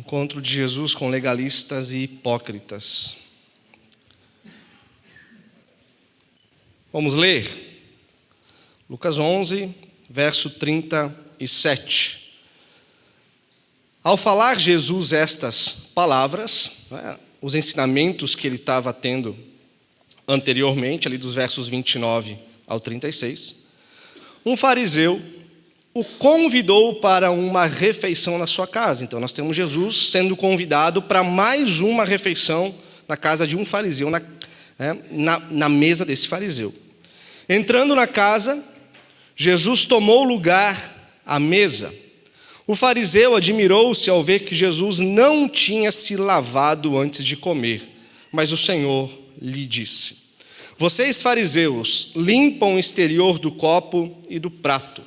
Encontro de Jesus com legalistas e hipócritas. Vamos ler Lucas 11, verso 37. Ao falar Jesus estas palavras, os ensinamentos que ele estava tendo anteriormente, ali dos versos 29 ao 36, um fariseu o convidou para uma refeição na sua casa. Então nós temos Jesus sendo convidado para mais uma refeição na casa de um fariseu, na mesa desse fariseu. Entrando na casa, Jesus tomou lugar à mesa. O fariseu admirou-se ao ver que Jesus não tinha se lavado antes de comer, mas o Senhor lhe disse: vocês, fariseus, limpam o exterior do copo e do prato,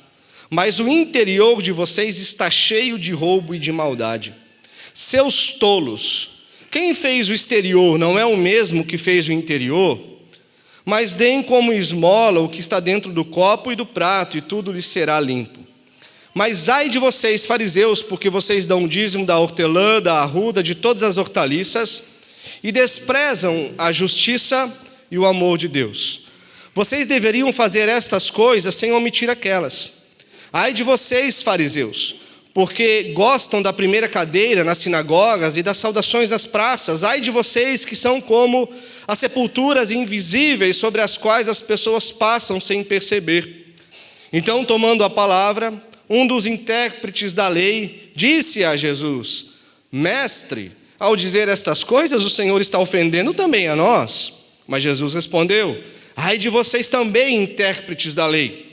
mas o interior de vocês está cheio de roubo e de maldade. Seus tolos, quem fez o exterior não é o mesmo que fez o interior? Mas deem como esmola o que está dentro do copo e do prato, e tudo lhes será limpo. Mas ai de vocês, fariseus, porque vocês dão o dízimo da hortelã, da arruda, de todas as hortaliças, e desprezam a justiça e o amor de Deus. Vocês deveriam fazer estas coisas sem omitir aquelas. Ai de vocês, fariseus, porque gostam da primeira cadeira nas sinagogas e das saudações nas praças. Ai de vocês que são como as sepulturas invisíveis sobre as quais as pessoas passam sem perceber. Então, tomando a palavra, um dos intérpretes da lei disse a Jesus: mestre, ao dizer estas coisas, o Senhor está ofendendo também a nós. Mas Jesus respondeu: ai de vocês também, intérpretes da lei,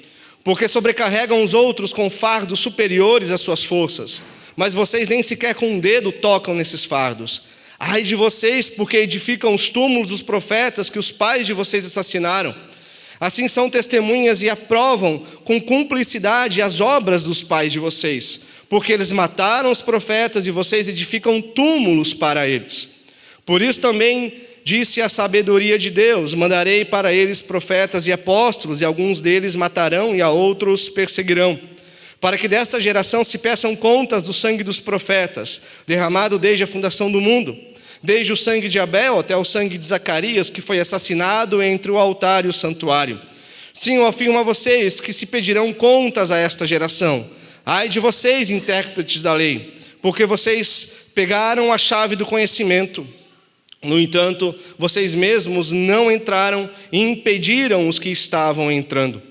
porque sobrecarregam os outros com fardos superiores às suas forças, mas vocês nem sequer com um dedo tocam nesses fardos. Ai de vocês, porque edificam os túmulos dos profetas que os pais de vocês assassinaram. Assim são testemunhas e aprovam com cumplicidade as obras dos pais de vocês, porque eles mataram os profetas e vocês edificam túmulos para eles. Por isso também disse a sabedoria de Deus: mandarei para eles profetas e apóstolos, e alguns deles matarão e a outros perseguirão, para que desta geração se peçam contas do sangue dos profetas, derramado desde a fundação do mundo, desde o sangue de Abel até o sangue de Zacarias, que foi assassinado entre o altar e o santuário. Sim, eu afirmo a vocês que se pedirão contas a esta geração. Ai de vocês, intérpretes da lei, porque vocês pegaram a chave do conhecimento. No entanto, vocês mesmos não entraram e impediram os que estavam entrando.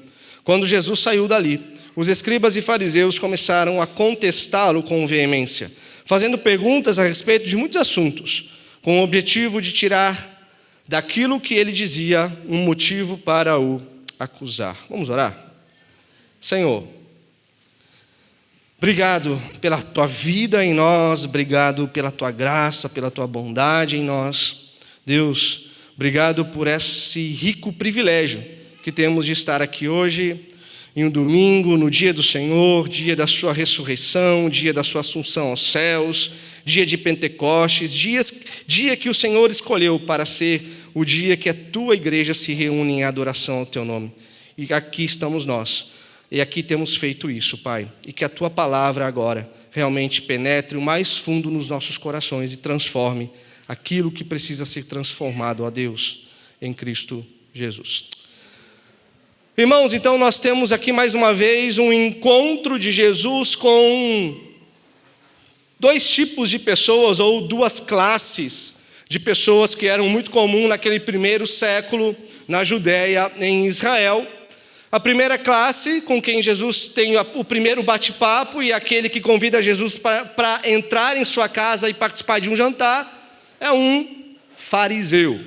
Quando Jesus saiu dali, os escribas e fariseus começaram a contestá-lo com veemência, fazendo perguntas a respeito de muitos assuntos, com o objetivo de tirar daquilo que ele dizia um motivo para o acusar. Vamos orar? Senhor, obrigado pela tua vida em nós, obrigado pela tua graça, pela tua bondade em nós. Deus, obrigado por esse rico privilégio que temos de estar aqui hoje, em um domingo, no dia do Senhor, dia da sua ressurreição, dia da sua assunção aos céus, dia de Pentecostes, dia que o Senhor escolheu para ser o dia que a tua igreja se reúne em adoração ao teu nome. E aqui estamos nós. E aqui temos feito isso, Pai, e que a Tua palavra agora realmente penetre o mais fundo nos nossos corações e transforme aquilo que precisa ser transformado, ó Deus, em Cristo Jesus. Irmãos, então nós temos aqui mais uma vez um encontro de Jesus com dois tipos de pessoas, ou duas classes de pessoas que eram muito comum naquele primeiro século na Judéia, em Israel. A primeira classe, com quem Jesus tem o primeiro bate-papo, e aquele que convida Jesus para entrar em sua casa e participar de um jantar, é um fariseu.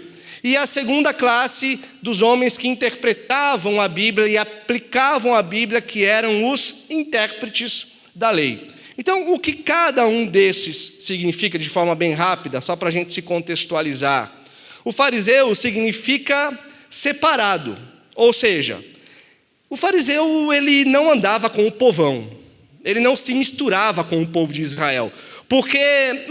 E a segunda classe dos homens que interpretavam a Bíblia e aplicavam a Bíblia, que eram os intérpretes da lei. Então, o que cada um desses significa de forma bem rápida, só para a gente se contextualizar? O fariseu significa separado, ou seja, o fariseu, ele não andava com o povão, ele não se misturava com o povo de Israel, porque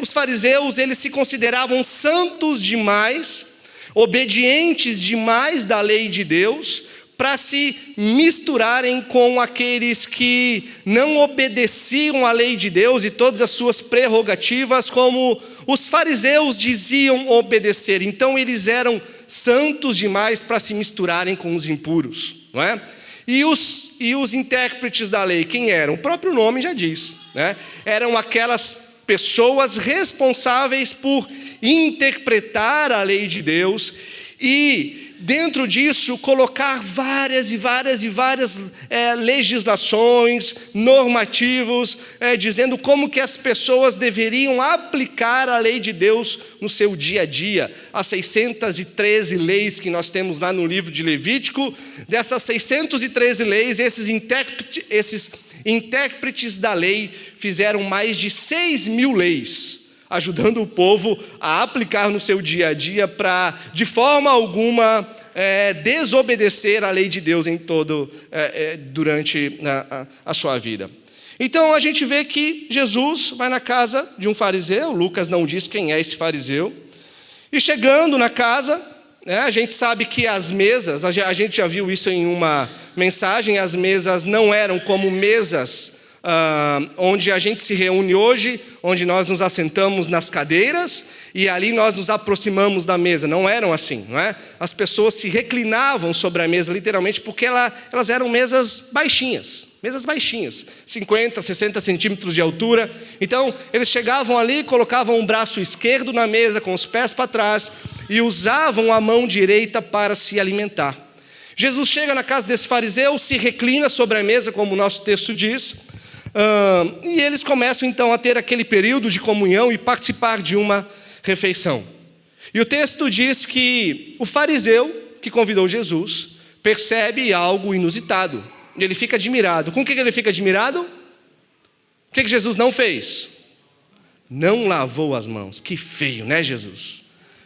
os fariseus, eles se consideravam santos demais, obedientes demais da lei de Deus, para se misturarem com aqueles que não obedeciam à lei de Deus e todas as suas prerrogativas, como os fariseus diziam obedecer. Então eles eram santos demais para se misturarem com os impuros, não é? E os intérpretes da lei, quem eram? O próprio nome já diz, né? Eram aquelas pessoas responsáveis por interpretar a lei de Deus e, dentro disso, colocar várias legislações, normativos, dizendo como que as pessoas deveriam aplicar a lei de Deus no seu dia a dia. As 613 leis que nós temos lá no livro de Levítico, dessas 613 leis, esses intérpretes da lei fizeram mais de 6.000 leis, ajudando o povo a aplicar no seu dia a dia para, de forma alguma, desobedecer à lei de Deus durante a sua vida. Então a gente vê que Jesus vai na casa de um fariseu. Lucas não diz quem é esse fariseu. E chegando na casa, a gente sabe que as mesas, a gente já viu isso em uma mensagem, as mesas não eram como mesas onde a gente se reúne hoje, onde nós nos assentamos nas cadeiras e ali nós nos aproximamos da mesa. Não eram assim, não é? As pessoas se reclinavam sobre a mesa, literalmente, porque elas eram mesas baixinhas, 50, 60 centímetros de altura. Então, eles chegavam ali, colocavam o braço esquerdo na mesa, com os pés para trás, e usavam a mão direita para se alimentar. Jesus chega na casa desse fariseu, se reclina sobre a mesa, como o nosso texto diz, e eles começam então a ter aquele período de comunhão e participar de uma refeição. E o texto diz que o fariseu que convidou Jesus percebe algo inusitado. Ele fica admirado. Com o que ele fica admirado? O que Jesus não fez? Não lavou as mãos. Que feio, né, Jesus?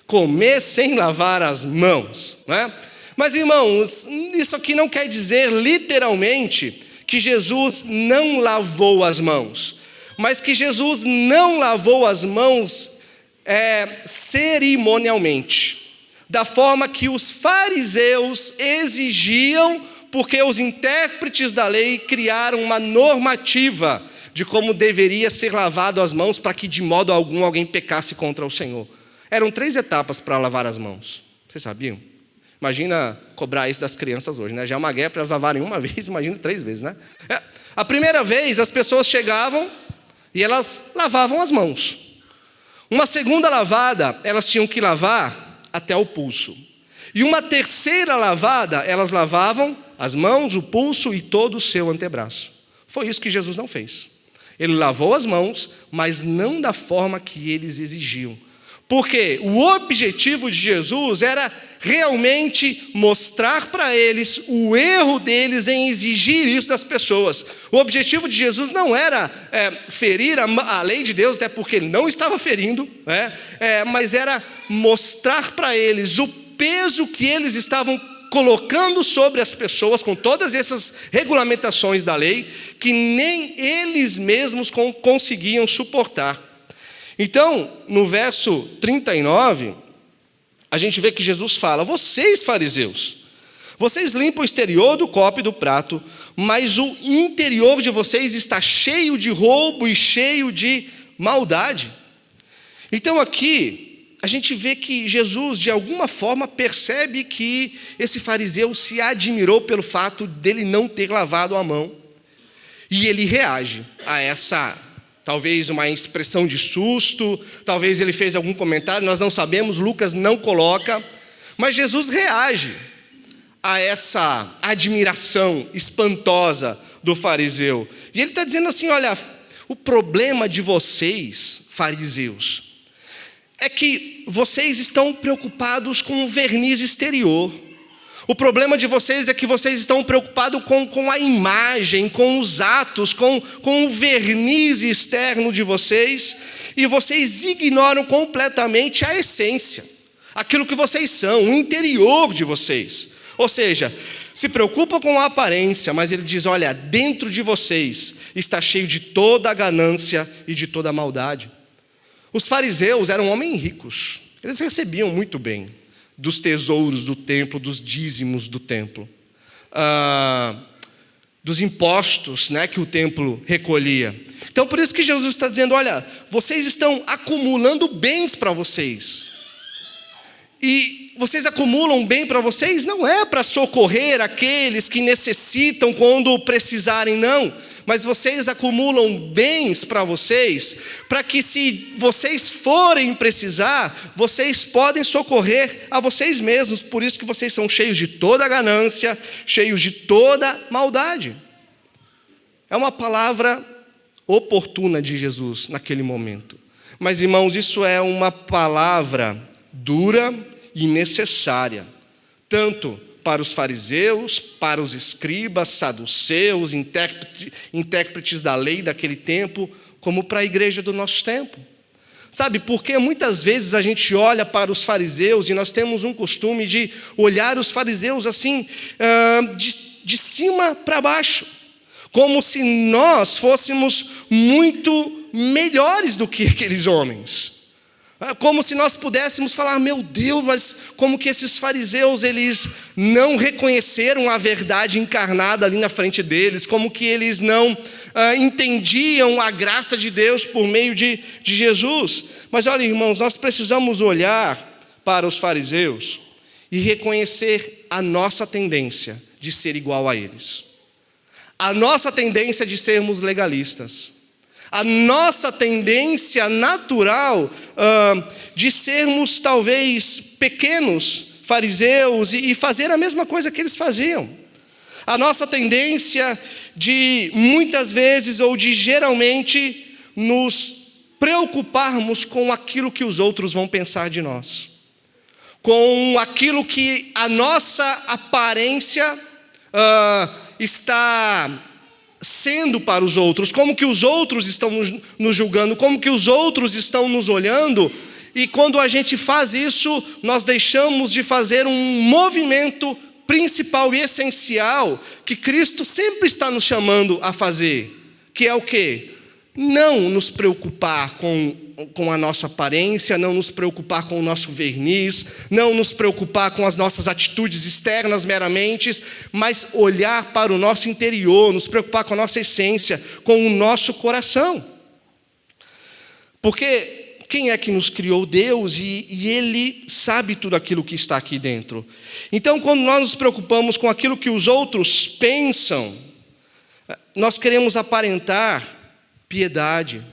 Comer sem lavar as mãos, né? Mas, irmãos, isso aqui não quer dizer literalmente que Jesus não lavou as mãos, mas que Jesus não lavou as mãos cerimonialmente, da forma que os fariseus exigiam, porque os intérpretes da lei criaram uma normativa de como deveria ser lavado as mãos para que de modo algum alguém pecasse contra o Senhor. Eram 3 etapas para lavar as mãos. Vocês sabiam? Imagina cobrar isso das crianças hoje, né? Já é uma guerra para elas lavarem uma vez, imagina 3 vezes, né? A primeira vez as pessoas chegavam e elas lavavam as mãos. Uma segunda lavada, elas tinham que lavar até o pulso. E uma terceira lavada, elas lavavam as mãos, o pulso e todo o seu antebraço. Foi isso que Jesus não fez. Ele lavou as mãos, mas não da forma que eles exigiam. Porque o objetivo de Jesus era realmente mostrar para eles o erro deles em exigir isso das pessoas. O objetivo de Jesus não era ferir a lei de Deus, até porque ele não estava ferindo, mas era mostrar para eles o peso que eles estavam colocando sobre as pessoas com todas essas regulamentações da lei, que nem eles mesmos conseguiam suportar. Então, no verso 39, a gente vê que Jesus fala: vocês, fariseus, vocês limpam o exterior do copo e do prato, mas o interior de vocês está cheio de roubo e cheio de maldade. Então aqui, a gente vê que Jesus, de alguma forma, percebe que esse fariseu se admirou pelo fato dele não ter lavado a mão. E ele reage a essa, talvez uma expressão de susto, talvez ele fez algum comentário, nós não sabemos, Lucas não coloca, mas Jesus reage a essa admiração espantosa do fariseu. E ele está dizendo assim: olha, o problema de vocês, fariseus, é que vocês estão preocupados com o verniz exterior. O problema de vocês é que vocês estão preocupados com a imagem, com os atos, com o verniz externo de vocês, e vocês ignoram completamente a essência, aquilo que vocês são, o interior de vocês. Ou seja, se preocupa com a aparência, mas ele diz: olha, dentro de vocês está cheio de toda a ganância e de toda a maldade. Os fariseus eram homens ricos, eles recebiam muito bem dos tesouros do templo, dos dízimos do templo. dos impostos, né, que o templo recolhia. Então, por isso que Jesus está dizendo, olha, vocês estão acumulando bens para vocês. E vocês acumulam bem para vocês, não é para socorrer aqueles que necessitam quando precisarem, não. Mas vocês acumulam bens para vocês, para que se vocês forem precisar, vocês podem socorrer a vocês mesmos. Por isso que vocês são cheios de toda ganância, cheios de toda maldade. É uma palavra oportuna de Jesus naquele momento. Mas, irmãos, isso é uma palavra dura e necessária, tanto para os fariseus, para os escribas, saduceus, intérpretes da lei daquele tempo, como para a igreja do nosso tempo. Sabe, porque muitas vezes a gente olha para os fariseus e nós temos um costume de olhar os fariseus assim, de cima para baixo, como se nós fôssemos muito melhores do que aqueles homens. Como se nós pudéssemos falar, meu Deus, mas como que esses fariseus, eles não reconheceram a verdade encarnada ali na frente deles, como que eles não entendiam a graça de Deus por meio de Jesus. Mas olha, irmãos, nós precisamos olhar para os fariseus e reconhecer a nossa tendência de ser igual a eles. A nossa tendência de sermos legalistas. A nossa tendência natural de sermos talvez pequenos fariseus e fazer a mesma coisa que eles faziam. A nossa tendência de muitas vezes ou de geralmente nos preocuparmos com aquilo que os outros vão pensar de nós. Com aquilo que a nossa aparência está sendo para os outros, como que os outros estão nos julgando, como que os outros estão nos olhando, e quando a gente faz isso, nós deixamos de fazer um movimento principal e essencial que Cristo sempre está nos chamando a fazer, que é o quê? Não nos preocupar com a nossa aparência, não nos preocupar com o nosso verniz, não nos preocupar com as nossas atitudes externas meramente, mas olhar para o nosso interior, nos preocupar com a nossa essência, com o nosso coração. Porque quem é que nos criou? Deus, e Ele sabe tudo aquilo que está aqui dentro. Então, quando nós nos preocupamos com aquilo que os outros pensam, nós queremos aparentar piedade,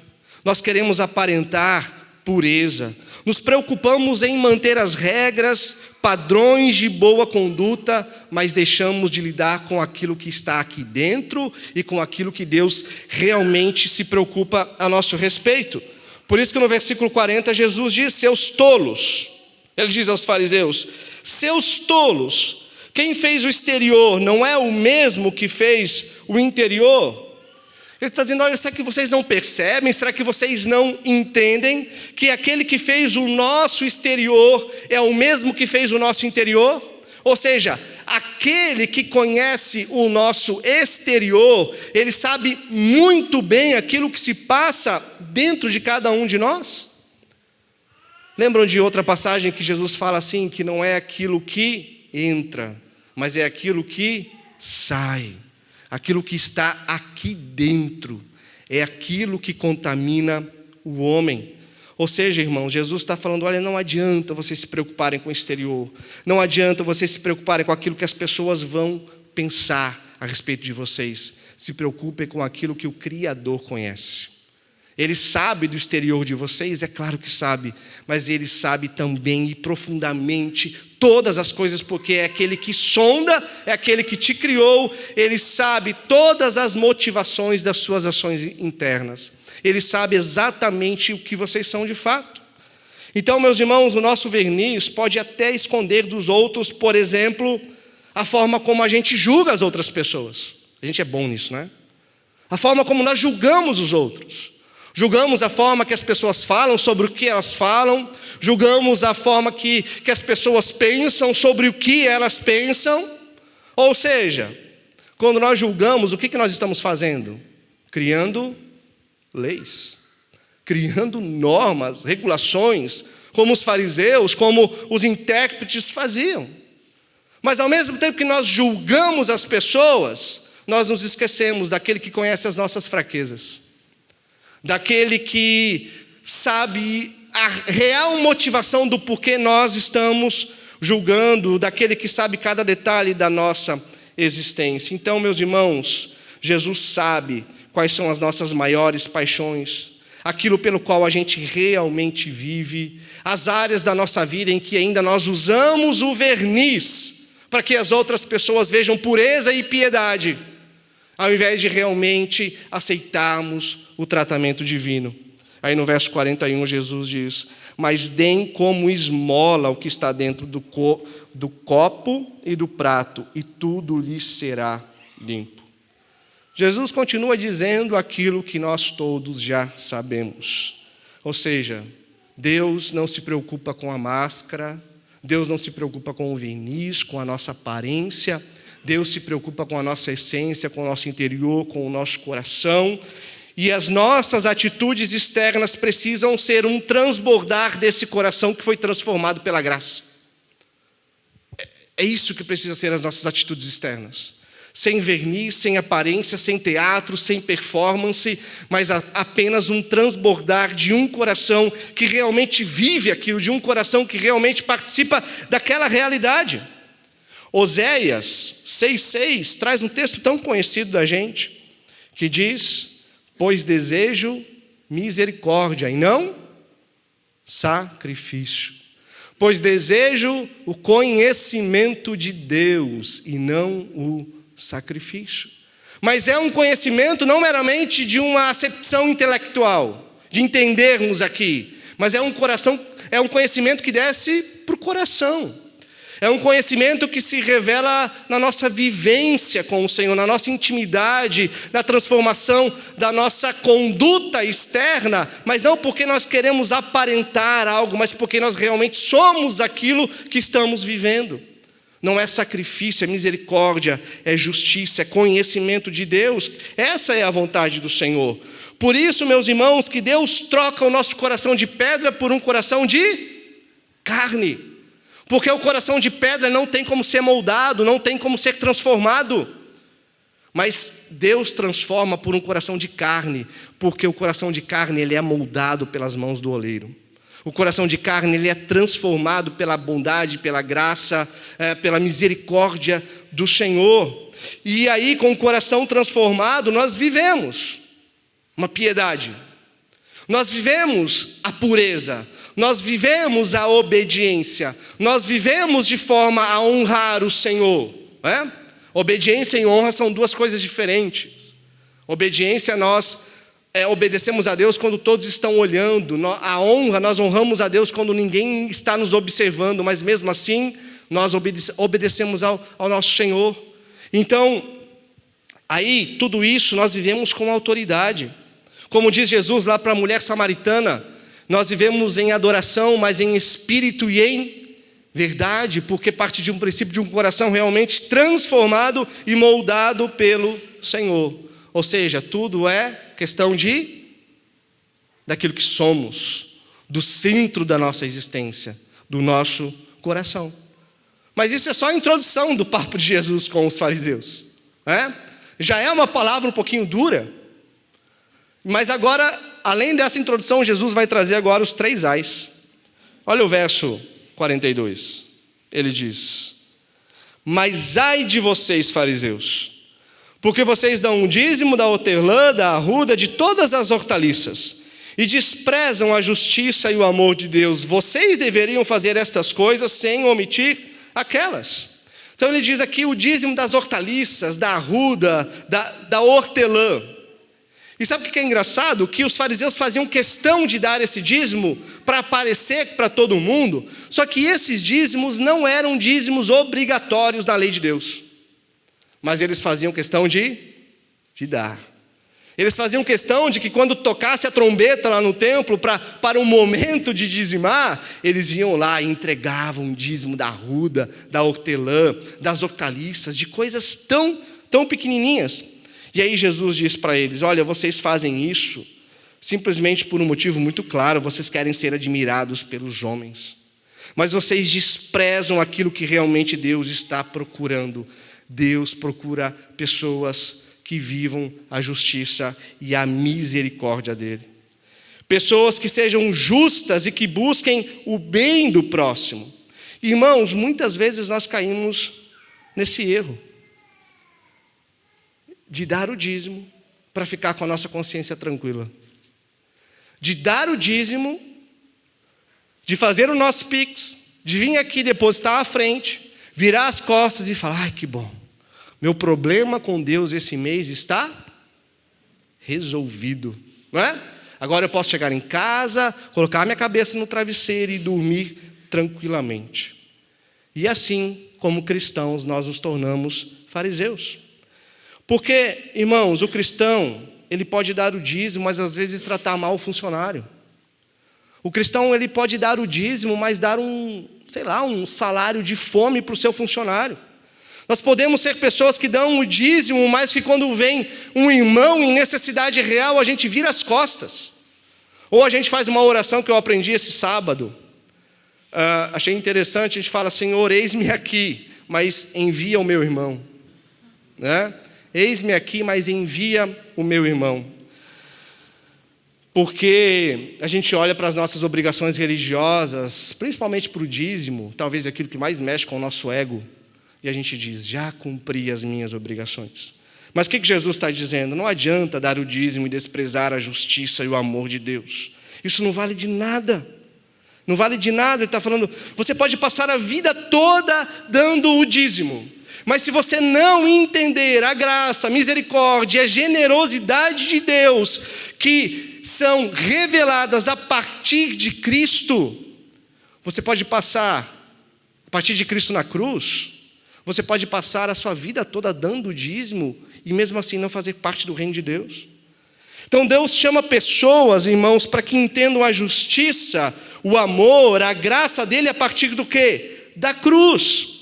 nós queremos aparentar pureza, nos preocupamos em manter as regras, padrões de boa conduta, mas deixamos de lidar com aquilo que está aqui dentro e com aquilo que Deus realmente se preocupa a nosso respeito. Por isso que no versículo 40 Jesus diz, seus tolos, ele diz aos fariseus, seus tolos, quem fez o exterior não é o mesmo que fez o interior? Ele está dizendo, olha, será que vocês não percebem? Será que vocês não entendem que aquele que fez o nosso exterior é o mesmo que fez o nosso interior? Ou seja, aquele que conhece o nosso exterior, ele sabe muito bem aquilo que se passa dentro de cada um de nós. Lembram de outra passagem que Jesus fala assim, que não é aquilo que entra, mas é aquilo que sai. Aquilo que está aqui dentro é aquilo que contamina o homem. Ou seja, irmãos, Jesus está falando, olha, não adianta vocês se preocuparem com o exterior. Não adianta vocês se preocuparem com aquilo que as pessoas vão pensar a respeito de vocês. Se preocupem com aquilo que o Criador conhece. Ele sabe do exterior de vocês, é claro que sabe, mas Ele sabe também e profundamente todas as coisas, porque é aquele que sonda, é aquele que te criou, Ele sabe todas as motivações das suas ações internas. Ele sabe exatamente o que vocês são de fato. Então, meus irmãos, o nosso verniz pode até esconder dos outros, por exemplo, a forma como a gente julga as outras pessoas. A gente é bom nisso, né? A forma como nós julgamos os outros. Julgamos a forma que as pessoas falam sobre o que elas falam. Julgamos a forma que as pessoas pensam sobre o que elas pensam. Ou seja, quando nós julgamos, o que nós estamos fazendo? Criando leis, criando normas, regulações, como os fariseus, como os intérpretes faziam. Mas ao mesmo tempo que nós julgamos as pessoas, nós nos esquecemos daquele que conhece as nossas fraquezas, daquele que sabe a real motivação do porquê nós estamos julgando, daquele que sabe cada detalhe da nossa existência. Então, meus irmãos, Jesus sabe quais são as nossas maiores paixões, aquilo pelo qual a gente realmente vive, as áreas da nossa vida em que ainda nós usamos o verniz para que as outras pessoas vejam pureza e piedade, ao invés de realmente aceitarmos o tratamento divino. Aí no verso 41 Jesus diz: mas deem como esmola o que está dentro do copo e do prato, e tudo lhes será limpo. Jesus continua dizendo aquilo que nós todos já sabemos. Ou seja, Deus não se preocupa com a máscara, Deus não se preocupa com o verniz, com a nossa aparência, Deus se preocupa com a nossa essência, com o nosso interior, com o nosso coração. E as nossas atitudes externas precisam ser um transbordar desse coração que foi transformado pela graça. É isso que precisa ser as nossas atitudes externas. Sem verniz, sem aparência, sem teatro, sem performance, mas apenas um transbordar de um coração que realmente vive aquilo, de um coração que realmente participa daquela realidade. Oséias 6,6 traz um texto tão conhecido da gente, que diz: pois desejo misericórdia e não sacrifício. Pois desejo o conhecimento de Deus e não o sacrifício. Mas é um conhecimento não meramente de uma acepção intelectual, de entendermos aqui, mas é um conhecimento que desce para o coração. É um conhecimento que se revela na nossa vivência com o Senhor, na nossa intimidade, na transformação da nossa conduta externa, mas não porque nós queremos aparentar algo, mas porque nós realmente somos aquilo que estamos vivendo. Não é sacrifício, é misericórdia, é justiça, é conhecimento de Deus. Essa é a vontade do Senhor. Por isso, meus irmãos, que Deus troca o nosso coração de pedra por um coração de carne. Porque o coração de pedra não tem como ser moldado, não tem como ser transformado. Mas Deus transforma por um coração de carne, porque o coração de carne ele é moldado pelas mãos do oleiro. O coração de carne ele é transformado pela bondade, pela graça, pela misericórdia do Senhor. E aí, com o coração transformado, nós vivemos uma piedade. Nós vivemos a pureza. Nós vivemos a obediência. Nós vivemos de forma a honrar o Senhor. Obediência e honra são duas coisas diferentes. Obediência, nós obedecemos a Deus quando todos estão olhando. A honra, nós honramos a Deus quando ninguém está nos observando. Mas mesmo assim, nós obedecemos ao nosso Senhor. Então, aí, tudo isso nós vivemos com autoridade. Como diz Jesus lá para a mulher samaritana, nós vivemos em adoração, mas em espírito e em verdade, porque parte de um princípio de um coração realmente transformado e moldado pelo Senhor. Ou seja, tudo é questão daquilo que somos, do centro da nossa existência, do nosso coração. Mas isso é só a introdução do papo de Jesus com os fariseus. Já é uma palavra um pouquinho dura, mas agora, além dessa introdução, Jesus vai trazer agora os 3 ais. Olha o verso 42. Ele diz: mas ai de vocês, fariseus, porque vocês dão um dízimo da hortelã, da arruda, de todas as hortaliças, e desprezam a justiça e o amor de Deus. Vocês deveriam fazer estas coisas sem omitir aquelas. Então ele diz aqui o dízimo das hortaliças, da arruda, da hortelã. E sabe o que é engraçado? Que os fariseus faziam questão de dar esse dízimo para aparecer para todo mundo, só que esses dízimos não eram dízimos obrigatórios na lei de Deus, mas eles faziam questão de dar. Eles faziam questão de que quando tocasse a trombeta lá no templo, para o momento de dizimar, eles iam lá e entregavam um dízimo da arruda, da hortelã, das hortaliças, de coisas tão pequenininhas. E aí Jesus diz para eles: olha, vocês fazem isso simplesmente por um motivo muito claro, vocês querem ser admirados pelos homens. mas vocês desprezam aquilo que realmente Deus está procurando. Deus procura pessoas que vivam a justiça e a misericórdia dele. Pessoas que sejam justas e que busquem o bem do próximo. Irmãos, muitas vezes nós caímos nesse erro de dar o dízimo para ficar com a nossa consciência tranquila. De dar o dízimo, de fazer o nosso Pix, de vir aqui depositar à frente, virar as costas e falar: ai, que bom, meu problema com Deus esse mês está resolvido, não é? Agora eu posso chegar em casa, colocar minha cabeça no travesseiro e dormir tranquilamente. E assim, como cristãos, nós nos tornamos fariseus. Porque, irmãos, o cristão, ele pode dar o dízimo, mas às vezes tratar mal o funcionário. O cristão, ele pode dar o dízimo, mas dar um salário de fome para o seu funcionário. Nós podemos ser pessoas que dão o dízimo, mas que quando vem um irmão em necessidade real, a gente vira as costas. Ou a gente faz uma oração que eu aprendi esse sábado. Achei interessante, a gente fala: Senhor, eis-me aqui, mas envia o meu irmão. Né? Eis-me aqui, mas envia o meu irmão. Porque a gente olha para as nossas obrigações religiosas, principalmente para o dízimo, talvez aquilo que mais mexe com o nosso ego, e a gente diz: já cumpri as minhas obrigações. Mas o que Jesus está dizendo? Não adianta dar o dízimo e desprezar a justiça e o amor de Deus. Isso não vale de nada. Não vale de nada. Ele está falando: você pode passar a vida toda dando o dízimo, mas se você não entender a graça, a misericórdia, a generosidade de Deus, que são reveladas a partir de Cristo, você pode passar, a partir de Cristo na cruz, você pode passar a sua vida toda dando o dízimo e mesmo assim não fazer parte do reino de Deus. Então Deus chama pessoas, irmãos, para que entendam a justiça, o amor, a graça dele a partir do quê? Da cruz.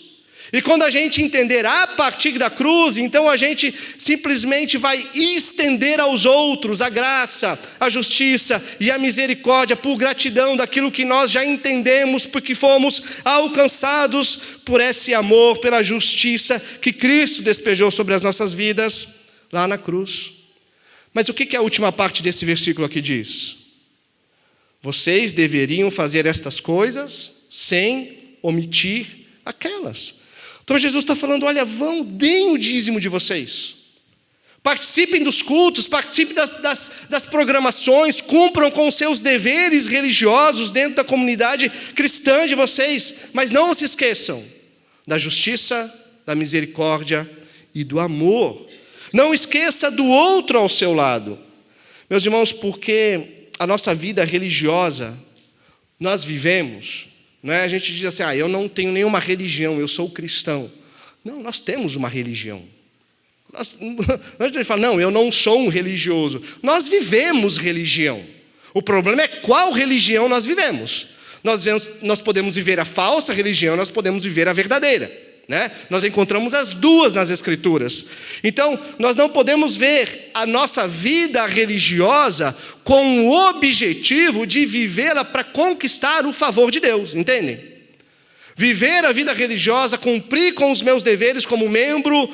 E quando a gente entender a partir da cruz, então a gente simplesmente vai estender aos outros a graça, a justiça e a misericórdia por gratidão daquilo que nós já entendemos, porque fomos alcançados por esse amor, pela justiça que Cristo despejou sobre as nossas vidas lá na cruz. Mas o que a última parte desse versículo aqui diz? Vocês deveriam fazer estas coisas sem omitir aquelas. Então Jesus está falando: olha, deem o dízimo de vocês. Participem dos cultos, participem das programações, cumpram com os seus deveres religiosos dentro da comunidade cristã de vocês. Mas não se esqueçam da justiça, da misericórdia e do amor. Não esqueça do outro ao seu lado. Meus irmãos, porque a nossa vida religiosa, nós vivemos... Não é? A gente diz assim: eu não tenho nenhuma religião, eu sou cristão. Não, nós temos uma religião. A gente fala: não, eu não sou um religioso. Nós vivemos religião. O problema é qual religião nós vivemos. Nós podemos viver a falsa religião, nós podemos viver a verdadeira. Né? Nós encontramos as duas nas Escrituras. Então, nós não podemos ver a nossa vida religiosa com o objetivo de vivê-la para conquistar o favor de Deus, entendem? Viver a vida religiosa, cumprir com os meus deveres como membro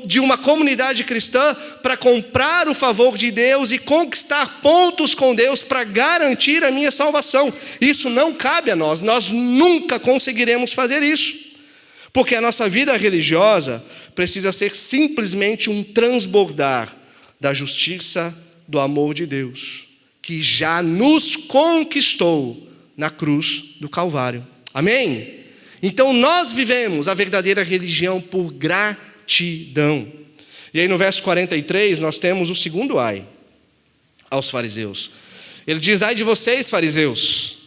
de uma comunidade cristã para comprar o favor de Deus e conquistar pontos com Deus para garantir a minha salvação. Isso não cabe a nós nunca conseguiremos fazer isso. Porque a nossa vida religiosa precisa ser simplesmente um transbordar da justiça, do amor de Deus, que já nos conquistou na cruz do Calvário. Amém? Então nós vivemos a verdadeira religião por gratidão. E aí no verso 43 nós temos o segundo ai aos fariseus. Ele diz: ai de vocês, fariseus,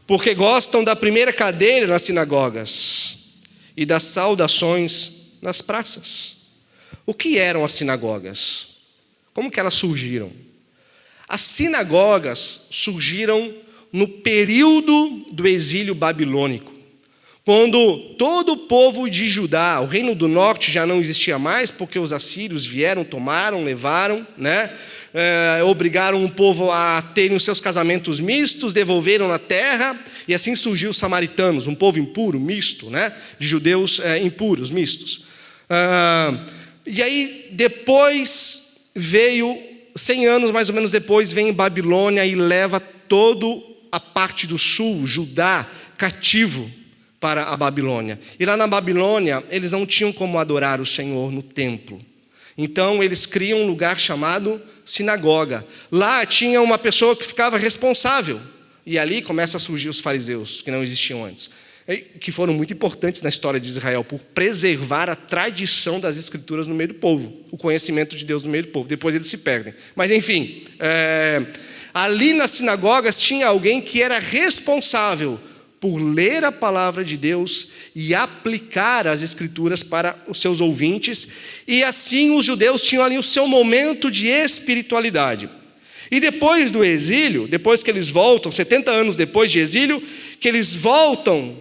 porque gostam da primeira cadeira nas sinagogas e das saudações nas praças. O que eram as sinagogas? Como que elas surgiram? As sinagogas surgiram no período do exílio babilônico, quando todo o povo de Judá, o reino do norte já não existia mais, porque os assírios vieram, tomaram, levaram, né? Obrigaram o povo a terem os seus casamentos mistos, devolveram a terra, e assim surgiu os samaritanos, um povo impuro, misto, né? De judeus impuros, mistos. E aí depois veio, 100 anos mais ou menos depois, vem Babilônia e leva toda a parte do sul, Judá, cativo para a Babilônia. E lá na Babilônia, eles não tinham como adorar o Senhor no templo. Então, eles criam um lugar chamado sinagoga. Lá tinha uma pessoa que ficava responsável. E ali começa a surgir os fariseus, que não existiam antes. Que foram muito importantes na história de Israel, por preservar a tradição das escrituras no meio do povo. O conhecimento de Deus no meio do povo. Depois eles se perdem. Mas, enfim, ali nas sinagogas tinha alguém que era responsável por ler a palavra de Deus e aplicar as escrituras para os seus ouvintes, e assim os judeus tinham ali o seu momento de espiritualidade. E depois do exílio, depois que eles voltam, 70 anos depois de exílio, que eles voltam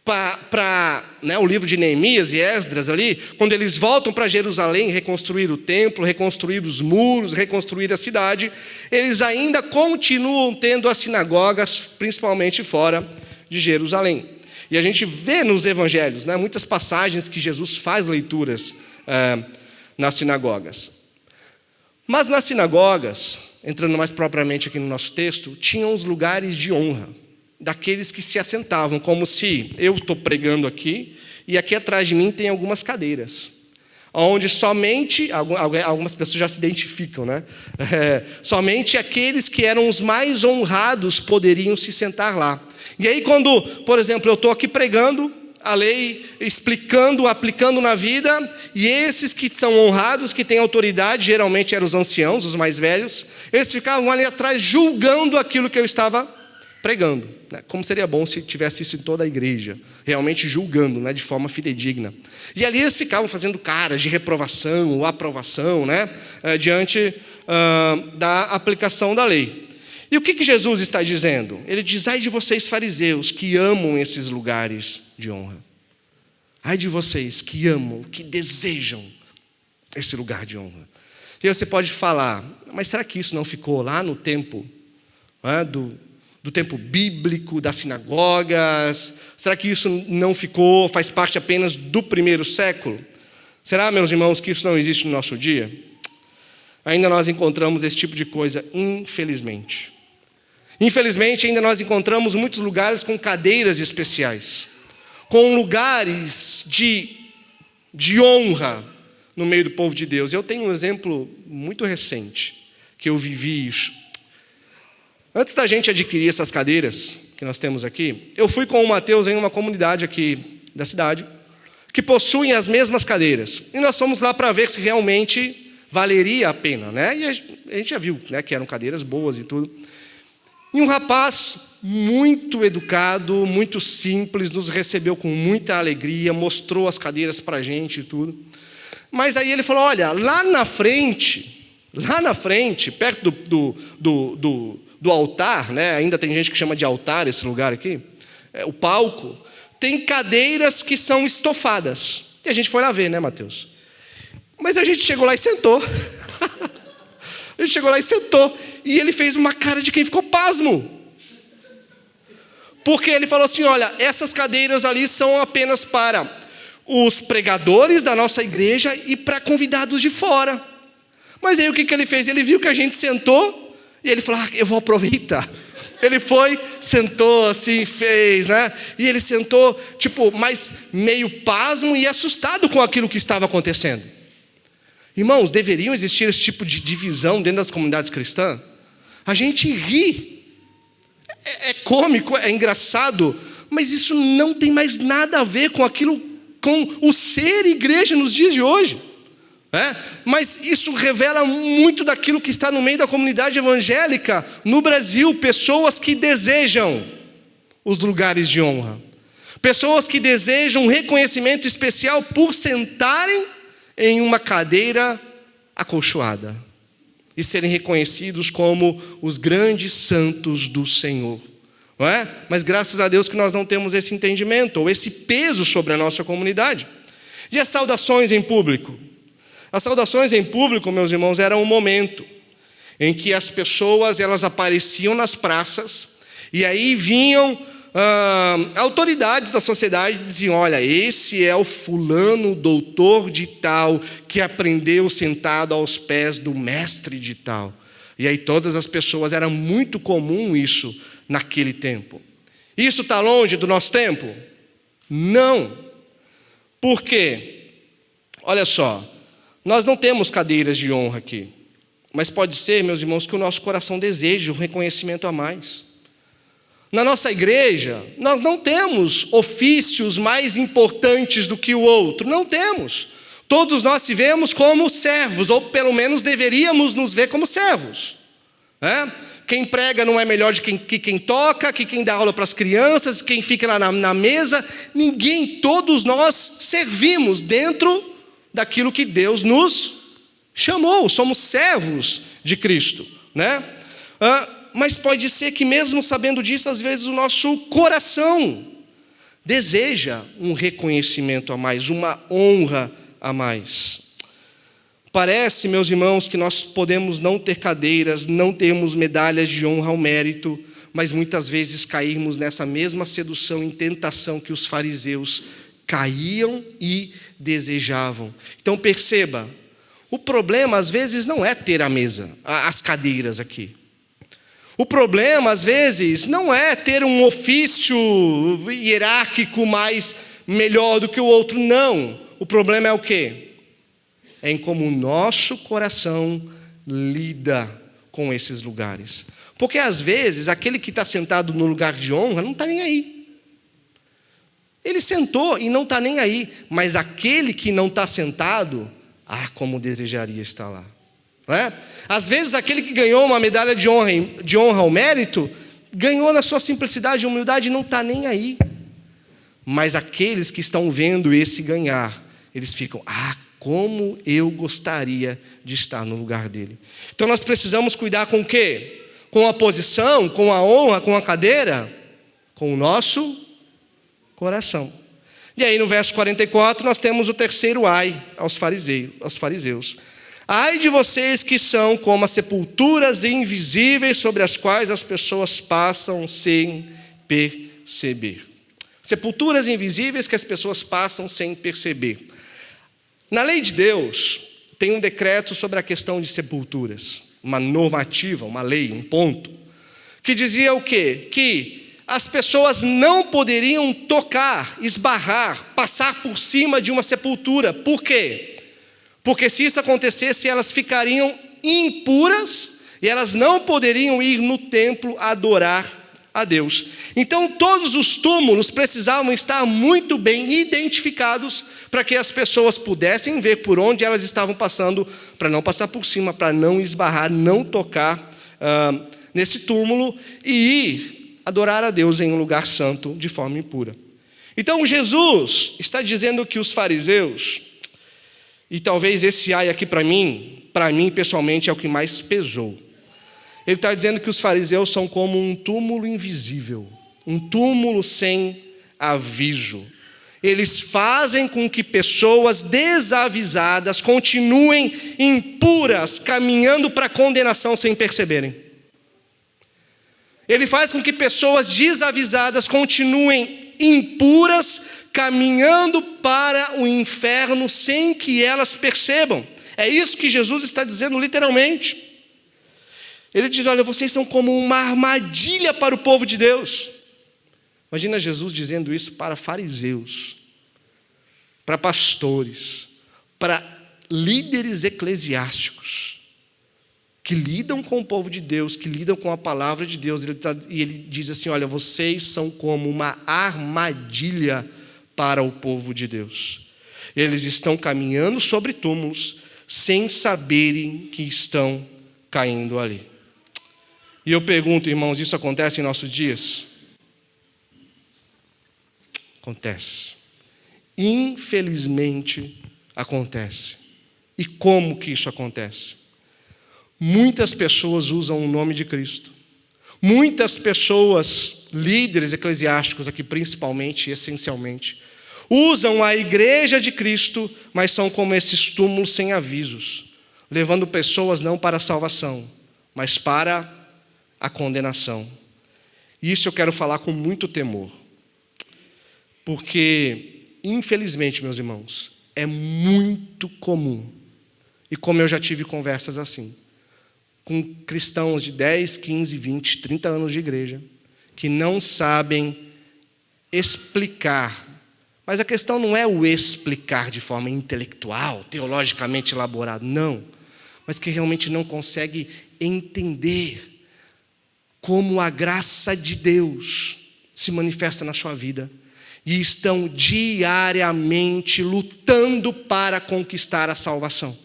para o livro de Neemias e Esdras ali, quando eles voltam para Jerusalém, reconstruir o templo, reconstruir os muros, reconstruir a cidade, eles ainda continuam tendo as sinagogas, principalmente fora de Jerusalém. E a gente vê nos evangelhos, né, muitas passagens que Jesus faz leituras nas sinagogas. Mas nas sinagogas, entrando mais propriamente aqui no nosso texto, tinham os lugares de honra, daqueles que se assentavam, como se eu estou pregando aqui, e aqui atrás de mim tem algumas cadeiras, onde somente, algumas pessoas já se identificam, né? Somente aqueles que eram os mais honrados poderiam se sentar lá. E aí quando, por exemplo, eu estou aqui pregando a lei, explicando, aplicando na vida, e esses que são honrados, que têm autoridade, geralmente eram os anciãos, os mais velhos, eles ficavam ali atrás julgando aquilo que eu estava pregando. Como seria bom se tivesse isso em toda a igreja, realmente julgando, né, de forma fidedigna. E ali eles ficavam fazendo caras de reprovação ou aprovação, né, diante da aplicação da lei. E o que Jesus está dizendo? Ele diz: ai de vocês fariseus que amam esses lugares de honra. Ai de vocês que amam, que desejam esse lugar de honra. E você pode falar: mas será que isso não ficou lá no tempo do tempo bíblico, das sinagogas? Será que isso não ficou, faz parte apenas do primeiro século? Será, meus irmãos, que isso não existe no nosso dia? Ainda nós encontramos esse tipo de coisa, infelizmente. Infelizmente, ainda nós encontramos muitos lugares com cadeiras especiais, com lugares de honra no meio do povo de Deus. Eu tenho um exemplo muito recente, que eu vivi isso. Antes da gente adquirir essas cadeiras que nós temos aqui, eu fui com o Mateus em uma comunidade aqui da cidade, que possuem as mesmas cadeiras. E nós fomos lá para ver se realmente valeria a pena, né? E a gente já viu, né, que eram cadeiras boas e tudo. E um rapaz muito educado, muito simples, nos recebeu com muita alegria, mostrou as cadeiras para a gente e tudo. Mas aí ele falou: olha, lá na frente, perto do altar, né? Ainda tem gente que chama de altar esse lugar aqui, o palco, tem cadeiras que são estofadas. E a gente foi lá ver, né, Mateus? Mas a gente chegou lá e sentou. A gente chegou lá e sentou. E ele fez uma cara de quem ficou pasmo. Porque ele falou assim: olha, essas cadeiras ali são apenas para os pregadores da nossa igreja e para convidados de fora. Mas aí o que ele fez? Ele viu que a gente sentou e ele falou: eu vou aproveitar. Ele foi, sentou assim, fez, né? E ele sentou, tipo, mas meio pasmo e assustado com aquilo que estava acontecendo. Irmãos, deveriam existir esse tipo de divisão dentro das comunidades cristãs? A gente ri. É cômico, é engraçado, mas isso não tem mais nada a ver com aquilo, com o ser igreja nos dias de hoje. Mas isso revela muito daquilo que está no meio da comunidade evangélica no Brasil. Pessoas que desejam os lugares de honra. Pessoas que desejam um reconhecimento especial por sentarem em uma cadeira acolchoada e serem reconhecidos como os grandes santos do Senhor. não é? Mas graças a Deus que nós não temos esse entendimento, ou esse peso sobre a nossa comunidade. E as saudações em público? As saudações em público, meus irmãos, era um momento em que as pessoas elas apareciam nas praças, e aí vinham autoridades da sociedade e diziam: olha, esse é o fulano doutor de tal, que aprendeu sentado aos pés do mestre de tal. E aí todas as pessoas, era muito comum isso naquele tempo. Isso está longe do nosso tempo? Não. Por quê? Olha só, nós não temos cadeiras de honra aqui, mas pode ser, meus irmãos, que o nosso coração deseje um reconhecimento a mais. Na nossa igreja, nós não temos ofícios mais importantes do que o outro, não temos. Todos nós se vemos como servos, ou pelo menos deveríamos nos ver como servos. Quem prega não é melhor que quem toca, que quem dá aula para as crianças, quem fica lá na mesa. Ninguém, todos nós servimos dentro daquilo que Deus nos chamou. Somos servos de Cristo, né? Mas pode ser que mesmo sabendo disso, às vezes o nosso coração deseja um reconhecimento a mais, uma honra a mais. Parece, meus irmãos, que nós podemos não ter cadeiras, não termos medalhas de honra ao mérito, mas muitas vezes cairmos nessa mesma sedução e tentação que os fariseus caíam e desejavam. Então perceba, o problema às vezes não é ter a mesa, as cadeiras aqui. O problema, às vezes, não é ter um ofício hierárquico melhor do que o outro, não. O problema é o quê? É em como o nosso coração lida com esses lugares. Porque, às vezes, aquele que está sentado no lugar de honra não está nem aí. Ele sentou e não está nem aí. Mas aquele que não está sentado, como desejaria estar lá. Não é? Às vezes aquele que ganhou uma medalha de honra ao mérito, ganhou na sua simplicidade e humildade e não está nem aí. Mas aqueles que estão vendo esse ganhar, eles ficam: como eu gostaria de estar no lugar dele. Então nós precisamos cuidar com o quê? Com a posição, com a honra, com a cadeira? Com o nosso coração. E aí no verso 44 nós temos o terceiro ai aos fariseus. Ai de vocês que são como as sepulturas invisíveis sobre as quais as pessoas passam sem perceber. Sepulturas invisíveis que as pessoas passam sem perceber. Na lei de Deus, tem um decreto sobre a questão de sepulturas. Uma normativa, uma lei, um ponto. Que dizia o quê? Que as pessoas não poderiam tocar, esbarrar, passar por cima de uma sepultura. Por quê? Porque se isso acontecesse, elas ficariam impuras e elas não poderiam ir no templo adorar a Deus. Então todos os túmulos precisavam estar muito bem identificados para que as pessoas pudessem ver por onde elas estavam passando, para não passar por cima, para não esbarrar, não tocar nesse túmulo e ir adorar a Deus em um lugar santo de forma impura. Então Jesus está dizendo que os fariseus, e talvez esse ai aqui para mim pessoalmente é o que mais pesou. Ele está dizendo que os fariseus são como um túmulo invisível, um túmulo sem aviso. Eles fazem com que pessoas desavisadas continuem impuras, caminhando para a condenação sem perceberem. Ele faz com que pessoas desavisadas continuem impuras, caminhando para o inferno sem que elas percebam. É isso que Jesus está dizendo literalmente. Ele diz: olha, vocês são como uma armadilha para o povo de Deus. Imagina Jesus dizendo isso para fariseus, para pastores, para líderes eclesiásticos, que lidam com o povo de Deus, que lidam com a palavra de Deus. E ele diz assim: olha, vocês são como uma armadilha para o povo de Deus. Eles estão caminhando sobre túmulos sem saberem que estão caindo ali. E eu pergunto, irmãos, isso acontece em nossos dias? Acontece. Infelizmente acontece. E como que isso acontece? Muitas pessoas usam o nome de Cristo, Muitas pessoas, líderes eclesiásticos aqui principalmente, essencialmente, usam a igreja de Cristo, mas são como esses túmulos sem avisos, levando pessoas não para a salvação, mas para a condenação. Isso eu quero falar com muito temor, porque, infelizmente, meus irmãos, é muito comum, e como eu já tive conversas assim, com cristãos de 10, 15, 20, 30 anos de igreja, que não sabem explicar. Mas a questão não é o explicar de forma intelectual, teologicamente elaborado, não. Mas que realmente não consegue entender como a graça de Deus se manifesta na sua vida. E estão diariamente lutando para conquistar a salvação.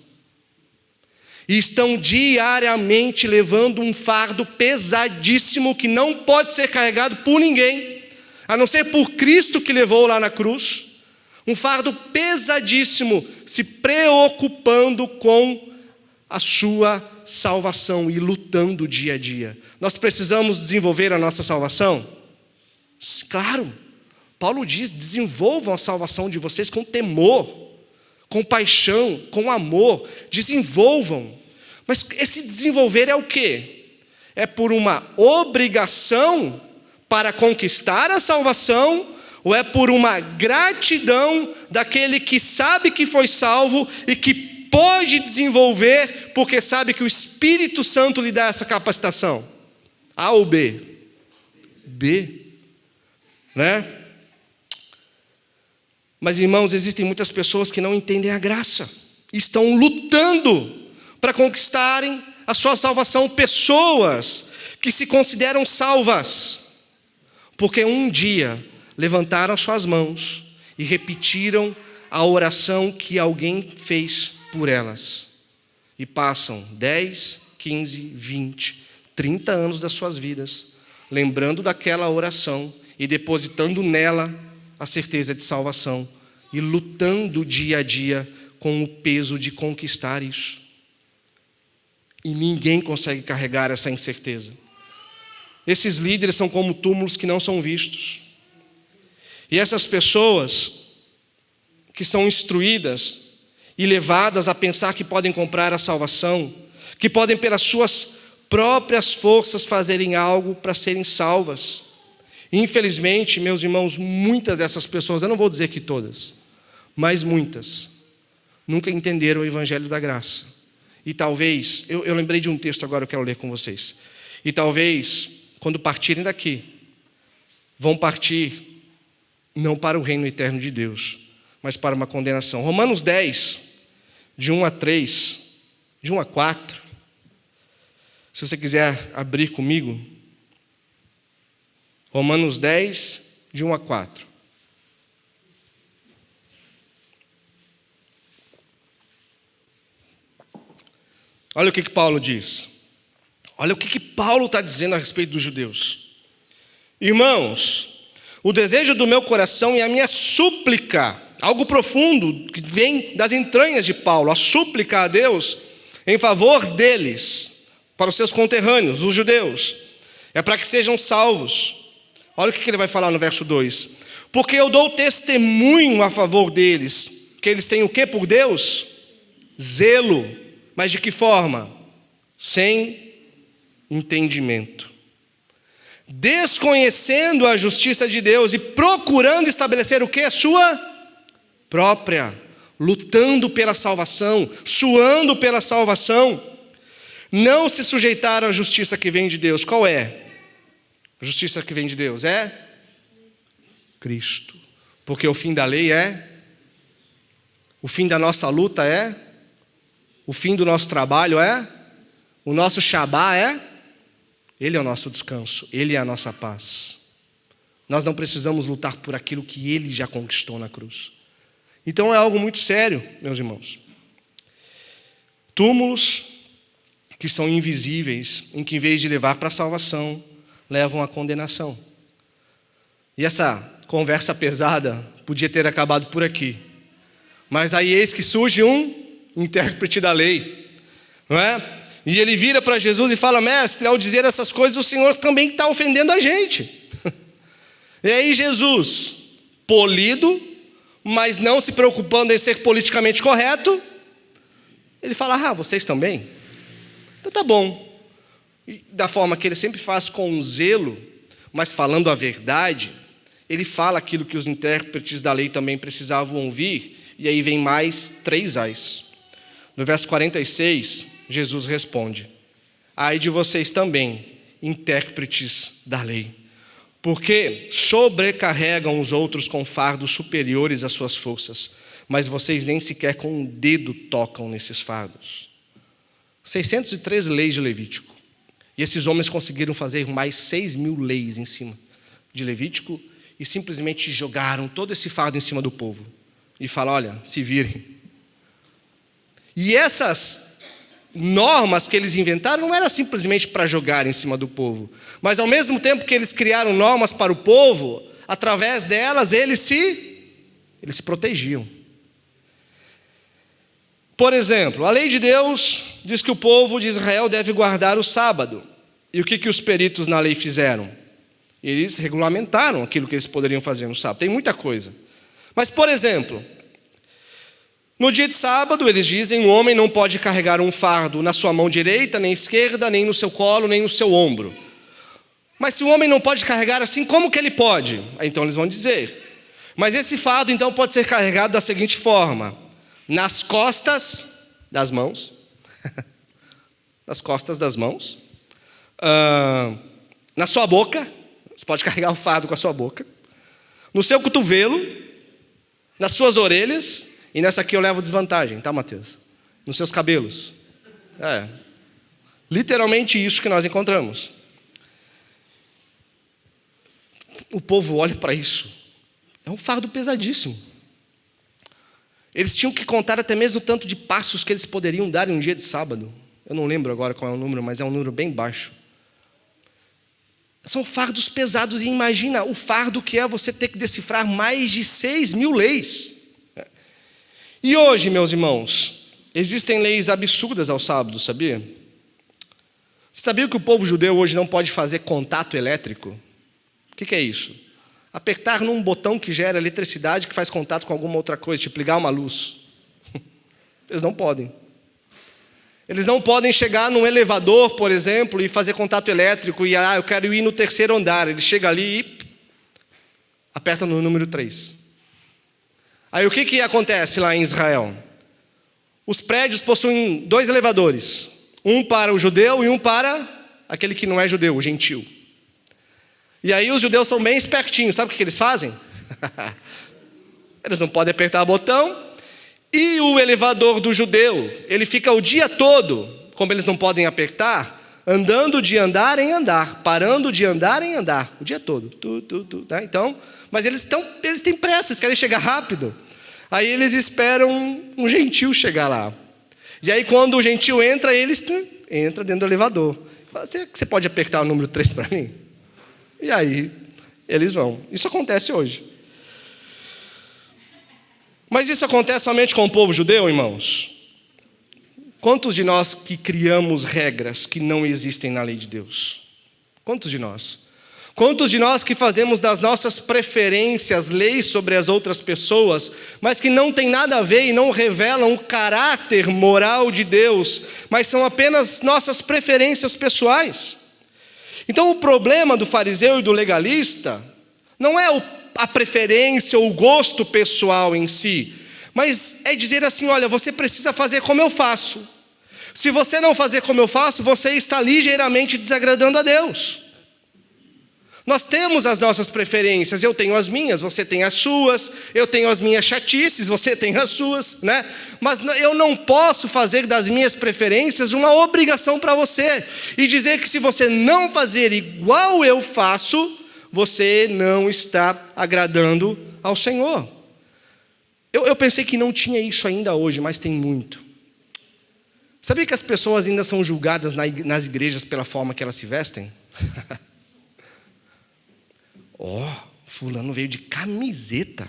E estão diariamente levando um fardo pesadíssimo que não pode ser carregado por ninguém, a não ser por Cristo que levou lá na cruz. Um fardo pesadíssimo, se preocupando com a sua salvação e lutando dia a dia. Nós precisamos desenvolver a nossa salvação? Claro. Paulo diz, desenvolvam a salvação de vocês com temor, com paixão, com amor, desenvolvam. Mas esse desenvolver é o quê? É por uma obrigação para conquistar a salvação, ou é por uma gratidão daquele que sabe que foi salvo e que pode desenvolver porque sabe que o Espírito Santo lhe dá essa capacitação? A ou B? B, né? Mas, irmãos, existem muitas pessoas que não entendem a graça. Estão lutando para conquistarem a sua salvação. Pessoas que se consideram salvas, porque um dia levantaram suas mãos e repetiram a oração que alguém fez por elas. E passam 10, 15, 20, 30 anos das suas vidas, lembrando daquela oração e depositando nela a certeza de salvação e lutando dia a dia com o peso de conquistar isso. E ninguém consegue carregar essa incerteza. Esses líderes são como túmulos que não são vistos. E essas pessoas que são instruídas e levadas a pensar que podem comprar a salvação, que podem pelas suas próprias forças fazerem algo para serem salvas. Infelizmente, meus irmãos, muitas dessas pessoas, eu não vou dizer que todas, mas muitas, nunca entenderam o Evangelho da Graça. E talvez, eu lembrei de um texto agora, eu quero ler com vocês. E talvez, quando partirem daqui, vão partir não para o reino eterno de Deus, mas para uma condenação. Romanos 10, de 1 a 3, de 1 a 4. Se você quiser abrir comigo, Romanos 10, de 1 a 4. Olha o que Paulo diz. Olha o que Paulo está dizendo a respeito dos judeus. Irmãos, o desejo do meu coração e a minha súplica, algo profundo que vem das entranhas de Paulo, a súplica a Deus em favor deles, para os seus conterrâneos, os judeus, é para que sejam salvos. Olha o que ele vai falar no verso 2. Porque eu dou testemunho a favor deles, que eles têm o que por Deus? Zelo. Mas de que forma? Sem entendimento. Desconhecendo a justiça de Deus e procurando estabelecer o que? A sua própria. Lutando pela salvação, suando pela salvação. Não se sujeitaram à justiça que vem de Deus. Qual é? A justiça que vem de Deus é Cristo. Porque o fim da lei é, o fim da nossa luta é, o fim do nosso trabalho é, o nosso Shabá é, Ele é o nosso descanso, Ele é a nossa paz. Nós não precisamos lutar por aquilo que Ele já conquistou na cruz. Então é algo muito sério, meus irmãos. Túmulos que são invisíveis, em que em vez de levar para a salvação, levam à condenação. E essa conversa pesada podia ter acabado por aqui. Mas aí eis que surge um intérprete da lei, não é? E ele vira para Jesus e fala: mestre, ao dizer essas coisas, o Senhor também está ofendendo a gente. E aí Jesus, polido, mas não se preocupando em ser politicamente correto, ele fala: vocês também? Então tá bom. E da forma que ele sempre faz, com zelo, mas falando a verdade, ele fala aquilo que os intérpretes da lei também precisavam ouvir, e aí vem mais 3 ais. No verso 46, Jesus responde: ai de vocês também, intérpretes da lei, porque sobrecarregam os outros com fardos superiores às suas forças, mas vocês nem sequer com um dedo tocam nesses fardos. 613 leis de Levítico. E esses homens conseguiram fazer mais 6.000 leis em cima de Levítico e simplesmente jogaram todo esse fardo em cima do povo. E falaram: olha, se virem. E essas normas que eles inventaram não era simplesmente para jogar em cima do povo, mas ao mesmo tempo que eles criaram normas para o povo, através delas eles se protegiam. Por exemplo, a lei de Deus diz que o povo de Israel deve guardar o sábado. E o que os peritos na lei fizeram? Eles regulamentaram aquilo que eles poderiam fazer no sábado. Tem muita coisa. Mas, por exemplo, no dia de sábado, eles dizem: o homem não pode carregar um fardo na sua mão direita, nem esquerda, nem no seu colo, nem no seu ombro. Mas se o homem não pode carregar assim, como que ele pode? Então eles vão dizer: mas esse fardo então pode ser carregado da seguinte forma: nas costas das mãos, nas costas das mãos, na sua boca, você pode carregar o fardo com a sua boca, no seu cotovelo, nas suas orelhas, e nessa aqui eu levo desvantagem, tá, Mateus? Nos seus cabelos. Literalmente isso que nós encontramos. O povo olha para isso, é um fardo pesadíssimo. Eles tinham que contar até mesmo o tanto de passos que eles poderiam dar em um dia de sábado. Eu não lembro agora qual é o número, mas é um número bem baixo. São fardos pesados, e imagina o fardo que é você ter que decifrar mais de 6.000 leis. E hoje, meus irmãos, existem leis absurdas ao sábado, sabia? Você sabia que o povo judeu hoje não pode fazer contato elétrico? O que é isso? Apertar num botão que gera eletricidade, que faz contato com alguma outra coisa, tipo ligar uma luz. Eles não podem. Eles não podem chegar num elevador, por exemplo, e fazer contato elétrico, e eu quero ir no 3º andar. Ele chega ali e aperta no número 3. Aí o que acontece lá em Israel? Os prédios possuem 2 elevadores. Um para o judeu e um para aquele que não é judeu, o gentil. E aí os judeus são bem espertinhos. Sabe o que eles fazem? Eles não podem apertar o botão. E o elevador do judeu, ele fica o dia todo, como eles não podem apertar, andando de andar em andar, parando de andar em andar, o dia todo. Tá? Então, mas eles têm pressa, eles querem chegar rápido. Aí eles esperam um gentil chegar lá. E aí quando o gentil entra, eles entram dentro do elevador. Fala: você pode apertar o número 3 para mim? E aí eles vão. Isso acontece hoje. Mas isso acontece somente com o povo judeu, irmãos? Quantos de nós que criamos regras que não existem na lei de Deus? Quantos de nós? Quantos de nós que fazemos das nossas preferências leis sobre as outras pessoas, mas que não tem nada a ver e não revelam o caráter moral de Deus, mas são apenas nossas preferências pessoais? Então o problema do fariseu e do legalista não é a preferência ou o gosto pessoal em si, mas é dizer assim: olha, você precisa fazer como eu faço. Se você não fazer como eu faço, você está ligeiramente desagradando a Deus. Nós temos as nossas preferências, eu tenho as minhas, você tem as suas, eu tenho as minhas chatices, você tem as suas, né? Mas eu não posso fazer das minhas preferências uma obrigação para você e dizer que se você não fazer igual eu faço, você não está agradando ao Senhor. Eu pensei que não tinha isso ainda hoje, mas tem muito. Sabia que as pessoas ainda são julgadas nas igrejas pela forma que elas se vestem? Fulano veio de camiseta,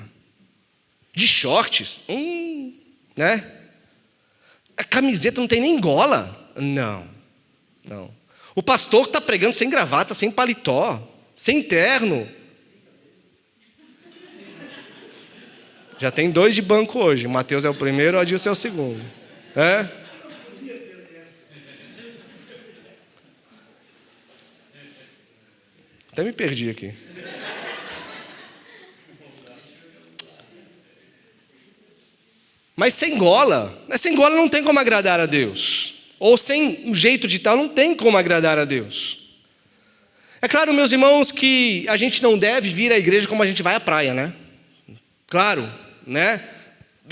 de shorts, né? A camiseta não tem nem gola. Não, Não. O pastor que está pregando sem gravata, sem paletó, sem terno. Já tem 2 de banco hoje. O Mateus é o primeiro, o Adilson é o segundo. É? Até me perdi aqui. Mas sem gola não tem como agradar a Deus. Ou sem um jeito de tal, não tem como agradar a Deus. É claro, meus irmãos, que a gente não deve vir à igreja como a gente vai à praia, né? Claro, né?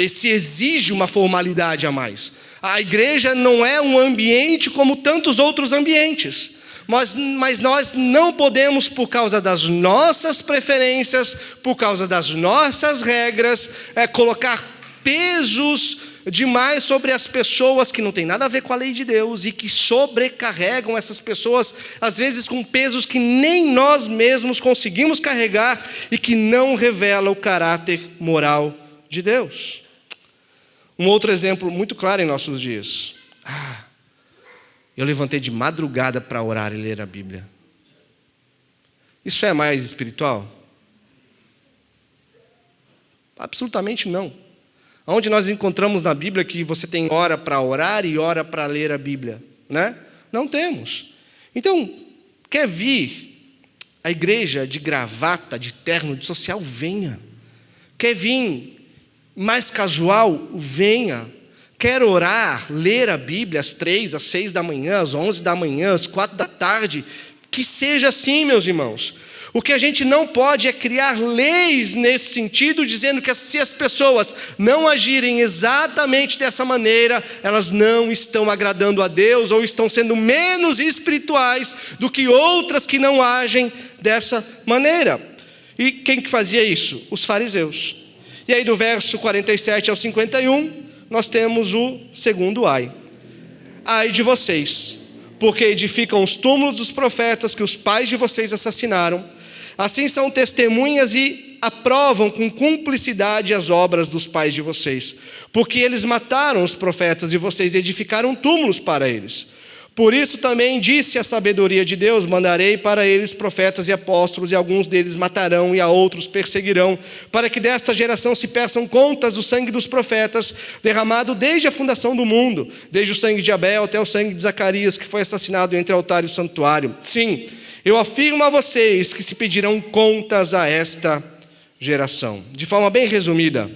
Se exige uma formalidade a mais. A igreja não é um ambiente como tantos outros ambientes. Mas nós não podemos, por causa das nossas preferências, por causa das nossas regras, colocar pesos demais sobre as pessoas que não tem nada a ver com a lei de Deus e que sobrecarregam essas pessoas, às vezes com pesos que nem nós mesmos conseguimos carregar e que não revela o caráter moral de Deus. Um outro exemplo muito claro em nossos dias. Eu levantei de madrugada para orar e ler a Bíblia. Isso é mais espiritual? Absolutamente não. Onde nós encontramos na Bíblia que você tem hora para orar e hora para ler a Bíblia, né? Não temos. Então, quer vir à igreja de gravata, de terno, de social? Venha. Quer vir mais casual? Venha. Quer orar, ler a Bíblia às 3, às 6 da manhã, às 11 da manhã, às 4 da tarde? Que seja assim, meus irmãos. O que a gente não pode é criar leis nesse sentido, dizendo que se as pessoas não agirem exatamente dessa maneira, elas não estão agradando a Deus ou estão sendo menos espirituais do que outras que não agem dessa maneira. E quem que fazia isso? Os fariseus. E aí do verso 47 ao 51, nós temos o segundo ai. Ai de vocês, porque edificam os túmulos dos profetas que os pais de vocês assassinaram. Assim são testemunhas e aprovam com cumplicidade as obras dos pais de vocês, porque eles mataram os profetas e vocês edificaram túmulos para eles. Por isso também disse a sabedoria de Deus: mandarei para eles profetas e apóstolos, e alguns deles matarão e a outros perseguirão, para que desta geração se peçam contas do sangue dos profetas, derramado desde a fundação do mundo, desde o sangue de Abel até o sangue de Zacarias, que foi assassinado entre o altar e o santuário. Sim, eu afirmo a vocês que se pedirão contas a esta geração. De forma bem resumida,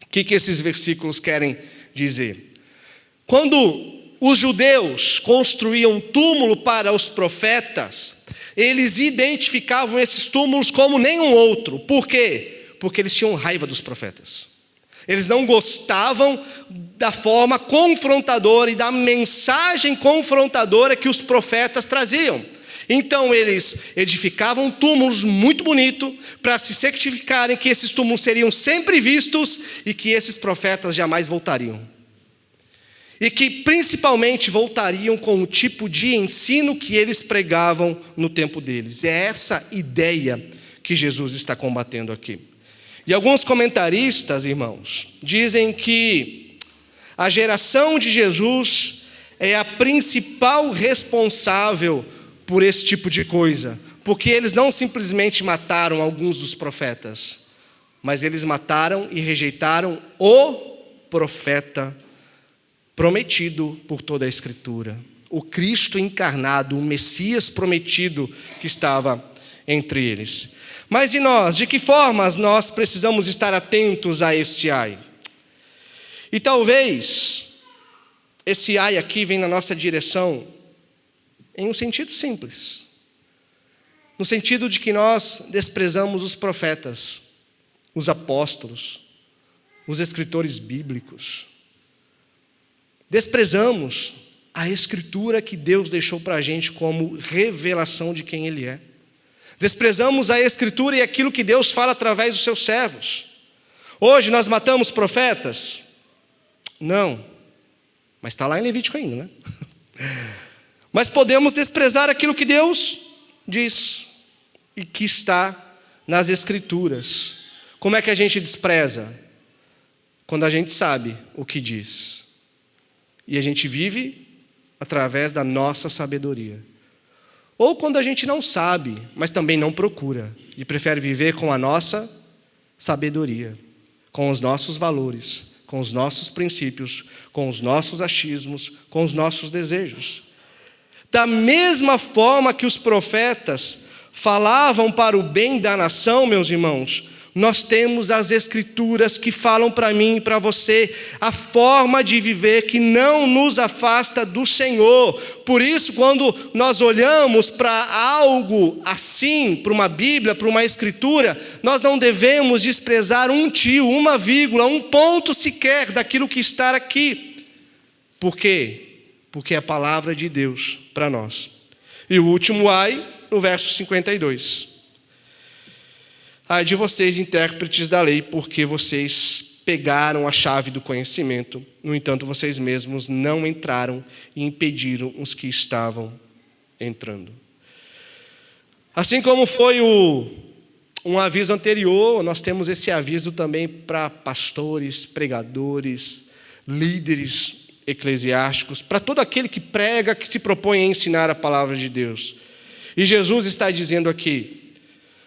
o que esses versículos querem dizer? Quando os judeus construíam túmulo para os profetas, eles identificavam esses túmulos como nenhum outro. Por quê? Porque eles tinham raiva dos profetas. Eles não gostavam da forma confrontadora e da mensagem confrontadora que os profetas traziam. Então eles edificavam túmulos muito bonitos para se certificarem que esses túmulos seriam sempre vistos e que esses profetas jamais voltariam. E que principalmente voltariam com o tipo de ensino que eles pregavam no tempo deles. É essa ideia que Jesus está combatendo aqui. E alguns comentaristas, irmãos, dizem que a geração de Jesus é a principal responsável por esse tipo de coisa, porque eles não simplesmente mataram alguns dos profetas, mas eles mataram e rejeitaram o profeta prometido por toda a Escritura, o Cristo encarnado, o Messias prometido que estava entre eles. Mas e nós? De que formas nós precisamos estar atentos a este ai? E talvez esse ai aqui vem na nossa direção em um sentido simples, no sentido de que nós desprezamos os profetas, os apóstolos, os escritores bíblicos. Desprezamos a Escritura que Deus deixou para a gente como revelação de quem Ele é. Desprezamos a Escritura e aquilo que Deus fala através dos seus servos. Hoje nós matamos profetas? Não. Mas está lá em Levítico ainda, né? Mas podemos desprezar aquilo que Deus diz e que está nas Escrituras. Como é que a gente despreza? Quando a gente sabe o que diz. E a gente vive através da nossa sabedoria. Ou quando a gente não sabe, mas também não procura, e prefere viver com a nossa sabedoria, com os nossos valores, com os nossos princípios, com os nossos achismos, com os nossos desejos. Da mesma forma que os profetas falavam para o bem da nação, meus irmãos, nós temos as Escrituras que falam para mim e para você a forma de viver que não nos afasta do Senhor. Por isso, quando nós olhamos para algo assim, para uma Bíblia, para uma Escritura, nós não devemos desprezar um tio, uma vírgula, um ponto sequer daquilo que está aqui. Por quê? Porque é a palavra de Deus para nós. E o último ai, no verso 52. Ai de vocês, intérpretes da lei, porque vocês pegaram a chave do conhecimento. No entanto, vocês mesmos não entraram e impediram os que estavam entrando. Assim como foi um aviso anterior, nós temos esse aviso também para pastores, pregadores, líderes eclesiásticos, para todo aquele que prega, que se propõe a ensinar a palavra de Deus. E Jesus está dizendo aqui: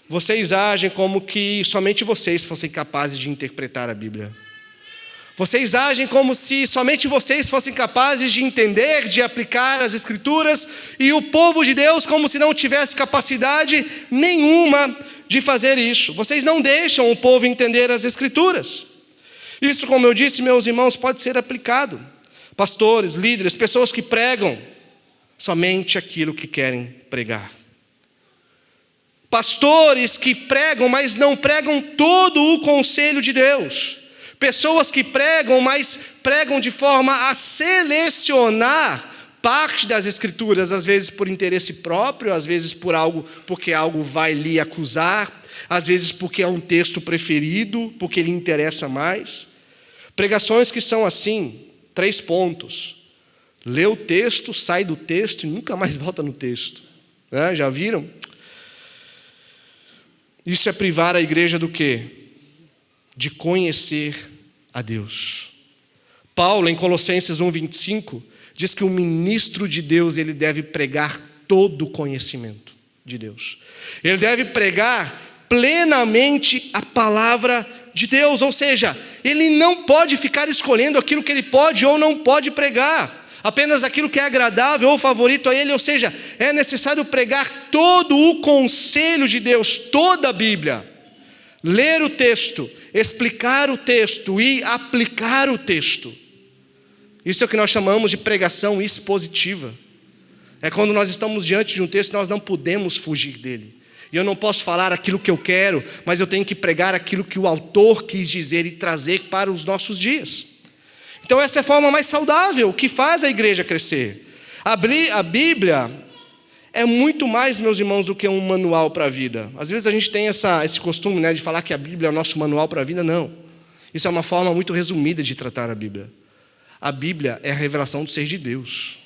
vocês agem como que somente vocês fossem capazes de interpretar a Bíblia. Vocês agem como se somente vocês fossem capazes de entender, de aplicar as Escrituras, e o povo de Deus como se não tivesse capacidade nenhuma de fazer isso. Vocês não deixam o povo entender as Escrituras. Isso, como eu disse, meus irmãos, pode ser aplicado. Pastores, líderes, pessoas que pregam somente aquilo que querem pregar. Pastores que pregam, mas não pregam todo o conselho de Deus. Pessoas que pregam, mas pregam de forma a selecionar parte das Escrituras, às vezes por interesse próprio, às vezes porque algo vai lhe acusar, às vezes porque é um texto preferido, porque lhe interessa mais. Pregações que são assim, 3 pontos. Lê o texto, sai do texto e nunca mais volta no texto. Já viram? Isso é privar a igreja do quê? De conhecer a Deus. Paulo, em Colossenses 1:25, diz que o ministro de Deus, ele deve pregar todo o conhecimento de Deus. Ele deve pregar plenamente a palavra de Deus, ou seja, ele não pode ficar escolhendo aquilo que ele pode ou não pode pregar, apenas aquilo que é agradável ou favorito a ele, ou seja, é necessário pregar todo o conselho de Deus, toda a Bíblia, ler o texto, explicar o texto e aplicar o texto. Isso é o que nós chamamos de pregação expositiva. É quando nós estamos diante de um texto, nós não podemos fugir dele. E eu não posso falar aquilo que eu quero, mas eu tenho que pregar aquilo que o autor quis dizer e trazer para os nossos dias. Então essa é a forma mais saudável que faz a igreja crescer. A Bíblia é muito mais, meus irmãos, do que um manual para a vida. Às vezes a gente tem esse costume, de falar que a Bíblia é o nosso manual para a vida. Não. Isso é uma forma muito resumida de tratar a Bíblia. A Bíblia é a revelação do ser de Deus.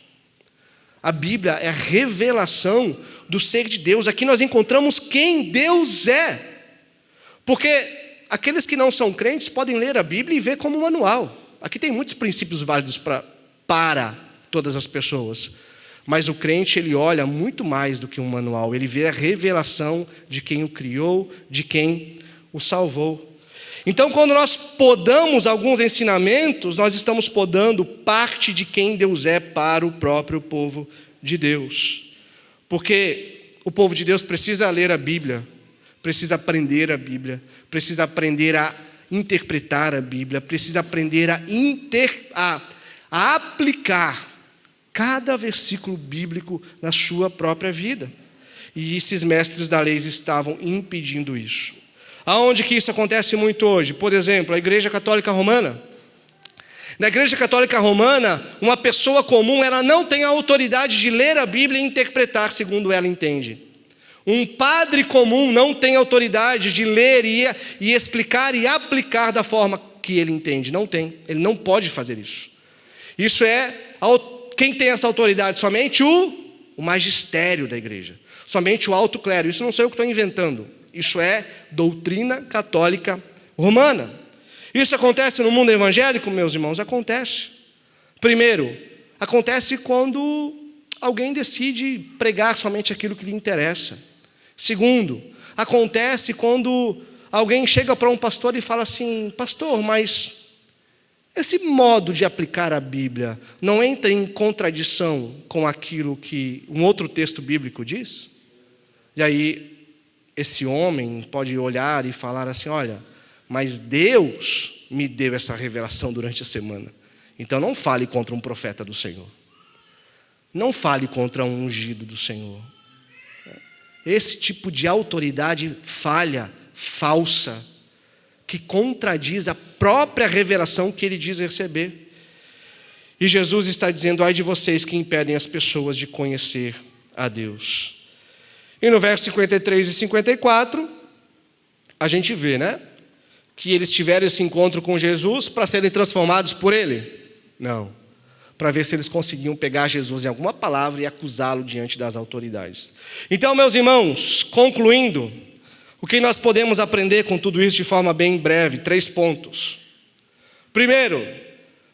A Bíblia é a revelação do ser de Deus. Aqui nós encontramos quem Deus é. Porque aqueles que não são crentes podem ler a Bíblia e ver como um manual. Aqui tem muitos princípios válidos para todas as pessoas. Mas o crente, ele olha muito mais do que um manual. Ele vê a revelação de quem o criou, de quem o salvou. Então, quando nós podamos alguns ensinamentos, nós estamos podando parte de quem Deus é para o próprio povo de Deus. Porque o povo de Deus precisa ler a Bíblia, precisa aprender a Bíblia, precisa aprender a interpretar a Bíblia, precisa aprender a aplicar cada versículo bíblico na sua própria vida. E esses mestres da lei estavam impedindo isso. Aonde que isso acontece muito hoje? Por exemplo, a Igreja Católica Romana. Na Igreja Católica Romana, uma pessoa comum, ela não tem a autoridade de ler a Bíblia e interpretar segundo ela entende. Um padre comum não tem autoridade de ler e explicar e aplicar da forma que ele entende. Não tem. Ele não pode fazer isso. Isso quem tem essa autoridade? Somente o magistério da igreja. Somente o alto clero. Isso não sou eu que estou inventando. Isso é doutrina católica romana. Isso acontece no mundo evangélico, meus irmãos? Acontece. Primeiro, Acontece quando alguém decide pregar somente aquilo que lhe interessa. Segundo, acontece quando alguém chega para um pastor e fala assim: pastor, mas esse modo de aplicar a Bíblia não entra em contradição com aquilo que um outro texto bíblico diz? E aí, esse homem pode olhar e falar assim: olha, mas Deus me deu essa revelação durante a semana. Então não fale contra um profeta do Senhor. Não fale contra um ungido do Senhor. Esse tipo de autoridade falha, falsa, que contradiz a própria revelação que ele diz receber. E Jesus está dizendo: ai de vocês que impedem as pessoas de conhecer a Deus. E no verso 53 e 54, a gente vê, que eles tiveram esse encontro com Jesus para serem transformados por ele? Não. Para ver se eles conseguiam pegar Jesus em alguma palavra e acusá-lo diante das autoridades. Então, meus irmãos, concluindo, o que nós podemos aprender com tudo isso de forma bem breve? 3 pontos. Primeiro,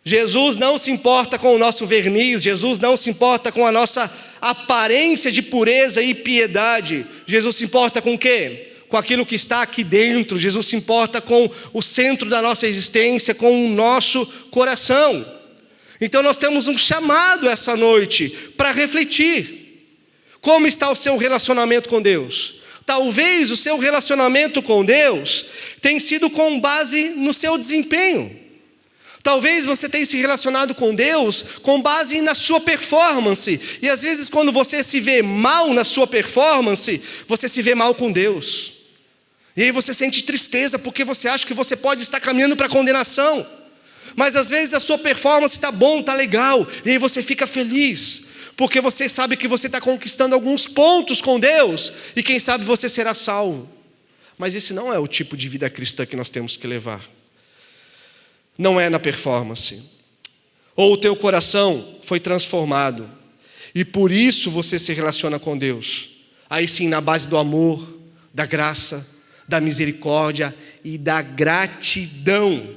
Jesus não se importa com o nosso verniz, Jesus não se importa com a nossa aparência de pureza e piedade. Jesus se importa com o quê? Com aquilo que está aqui dentro. Jesus se importa com o centro da nossa existência, com o nosso coração. Então nós temos um chamado essa noite para refletir. Como está o seu relacionamento com Deus? Talvez o seu relacionamento com Deus tenha sido com base no seu desempenho. Talvez você tenha se relacionado com Deus com base na sua performance. E às vezes quando você se vê mal na sua performance, você se vê mal com Deus. E aí você sente tristeza porque você acha que você pode estar caminhando para a condenação. Mas às vezes a sua performance está bom, está legal. E aí você fica feliz. Porque você sabe que você está conquistando alguns pontos com Deus. E quem sabe você será salvo. Mas esse não é o tipo de vida cristã que nós temos que levar. Não é na performance. Ou o teu coração foi transformado e por isso você se relaciona com Deus. Aí sim, na base do amor, da graça, da misericórdia e da gratidão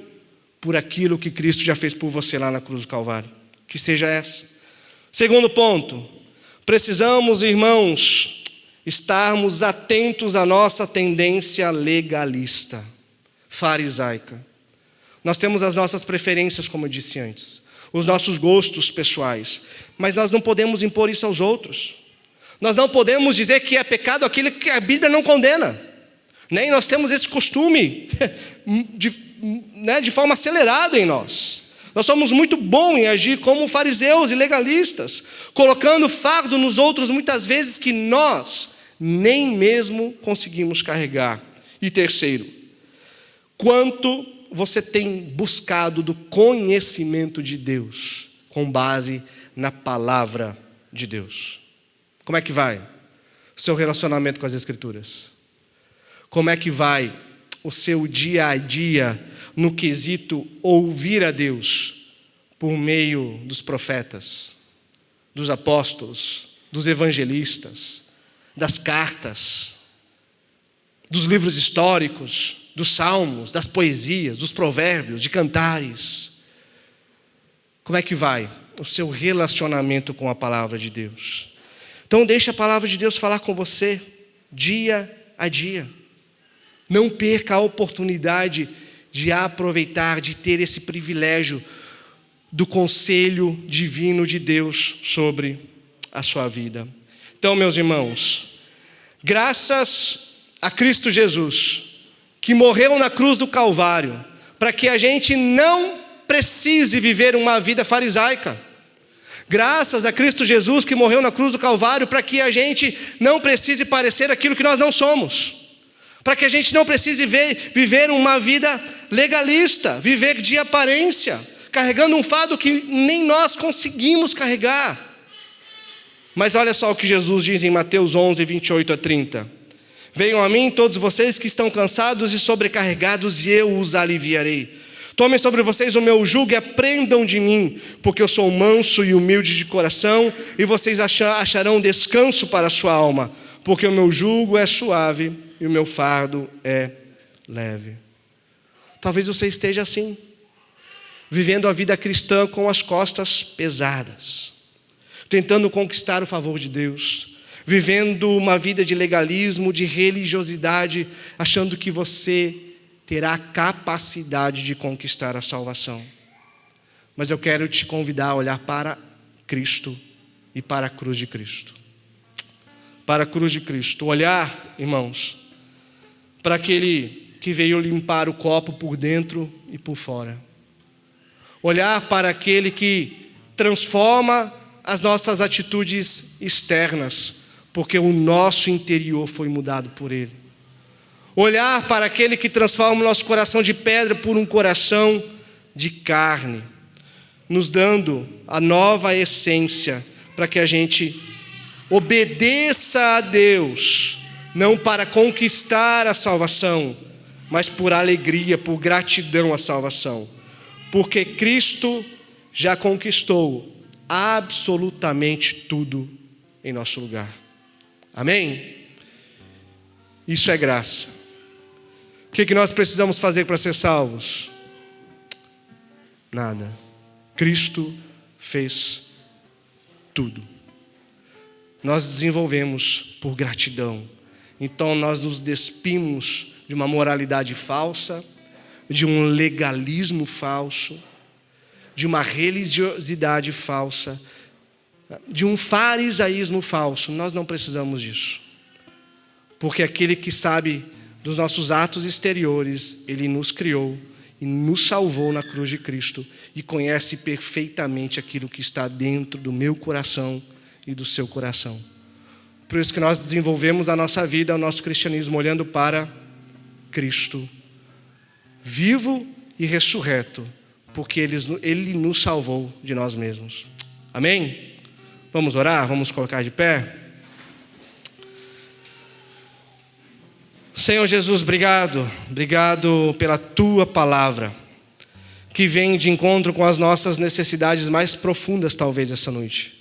por aquilo que Cristo já fez por você lá na cruz do Calvário. Que seja essa. Segundo ponto, precisamos, irmãos, estarmos atentos à nossa tendência legalista, farisaica. Nós temos as nossas preferências, como eu disse antes, os nossos gostos pessoais, mas nós não podemos impor isso aos outros. Nós não podemos dizer que é pecado aquilo que a Bíblia não condena. Nem nós temos esse costume de forma acelerada em nós. Nós somos muito bons em agir como fariseus e legalistas, colocando fardo nos outros muitas vezes que nós nem mesmo conseguimos carregar. E terceiro, quanto você tem buscado do conhecimento de Deus com base na palavra de Deus? Como é que vai o seu relacionamento com as Escrituras? Como é que vai o seu dia a dia no quesito ouvir a Deus por meio dos profetas, dos apóstolos, dos evangelistas, das cartas, dos livros históricos, dos salmos, das poesias, dos provérbios, de cantares? Como é que vai o seu relacionamento com a palavra de Deus? Então deixe a palavra de Deus falar com você dia a dia. Não perca a oportunidade de aproveitar, de ter esse privilégio do conselho divino de Deus sobre a sua vida. Então, meus irmãos, graças a Cristo Jesus, que morreu na cruz do Calvário, para que a gente não precise viver uma vida farisaica. Graças a Cristo Jesus, que morreu na cruz do Calvário, para que a gente não precise parecer aquilo que nós não somos. Para que a gente não precise viver uma vida legalista, viver de aparência, carregando um fardo que nem nós conseguimos carregar. Mas olha só o que Jesus diz em Mateus 11, 28 a 30. Venham a mim todos vocês que estão cansados e sobrecarregados, e eu os aliviarei. Tomem sobre vocês o meu jugo e aprendam de mim, porque eu sou manso e humilde de coração, e vocês acharão descanso para a sua alma, porque o meu jugo é suave e o meu fardo é leve. Talvez você esteja assim. vivendo a vida cristã com as costas pesadas, tentando conquistar o favor de Deus, vivendo uma vida de legalismo, de religiosidade, achando que você terá capacidade de conquistar a salvação. Mas eu quero te convidar a olhar para Cristo e para a cruz de Cristo. Para a cruz de Cristo. Olhar, irmãos, para aquele que veio limpar o copo por dentro e por fora. Olhar para aquele que transforma as nossas atitudes externas, porque o nosso interior foi mudado por Ele. Olhar para aquele que transforma o nosso coração de pedra por um coração de carne, nos dando a nova essência para que a gente obedeça a Deus, não para conquistar a salvação, mas por alegria, por gratidão à salvação. Porque Cristo já conquistou absolutamente tudo em nosso lugar. Amém? Isso é graça. O que nós precisamos fazer para ser salvos? Nada. Cristo fez tudo. Nós desenvolvemos por gratidão. Então nós nos despimos de uma moralidade falsa, de um legalismo falso, de uma religiosidade falsa, de um farisaísmo falso. Nós não precisamos disso. Porque aquele que sabe dos nossos atos exteriores, Ele nos criou e nos salvou na cruz de Cristo e conhece perfeitamente aquilo que está dentro do meu coração e do seu coração. Por isso que nós desenvolvemos a nossa vida, o nosso cristianismo, olhando para Cristo, vivo e ressurreto, porque Ele nos salvou de nós mesmos. Amém? Vamos orar? Vamos colocar de pé? Senhor Jesus, obrigado pela Tua palavra, que vem de encontro com as nossas necessidades mais profundas, talvez, essa noite.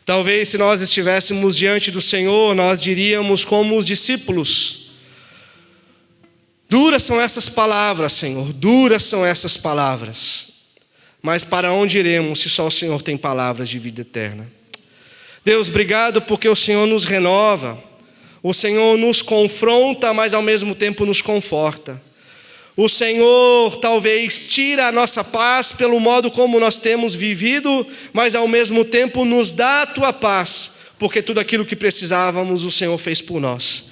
Talvez se nós estivéssemos diante do Senhor, nós diríamos como os discípulos: duras são essas palavras, Senhor, duras são essas palavras. Mas para onde iremos se só o Senhor tem palavras de vida eterna? Deus, obrigado porque o Senhor nos renova, o Senhor nos confronta, mas ao mesmo tempo nos conforta. O Senhor talvez tira a nossa paz pelo modo como nós temos vivido, mas ao mesmo tempo nos dá a Tua paz, porque tudo aquilo que precisávamos o Senhor fez por nós.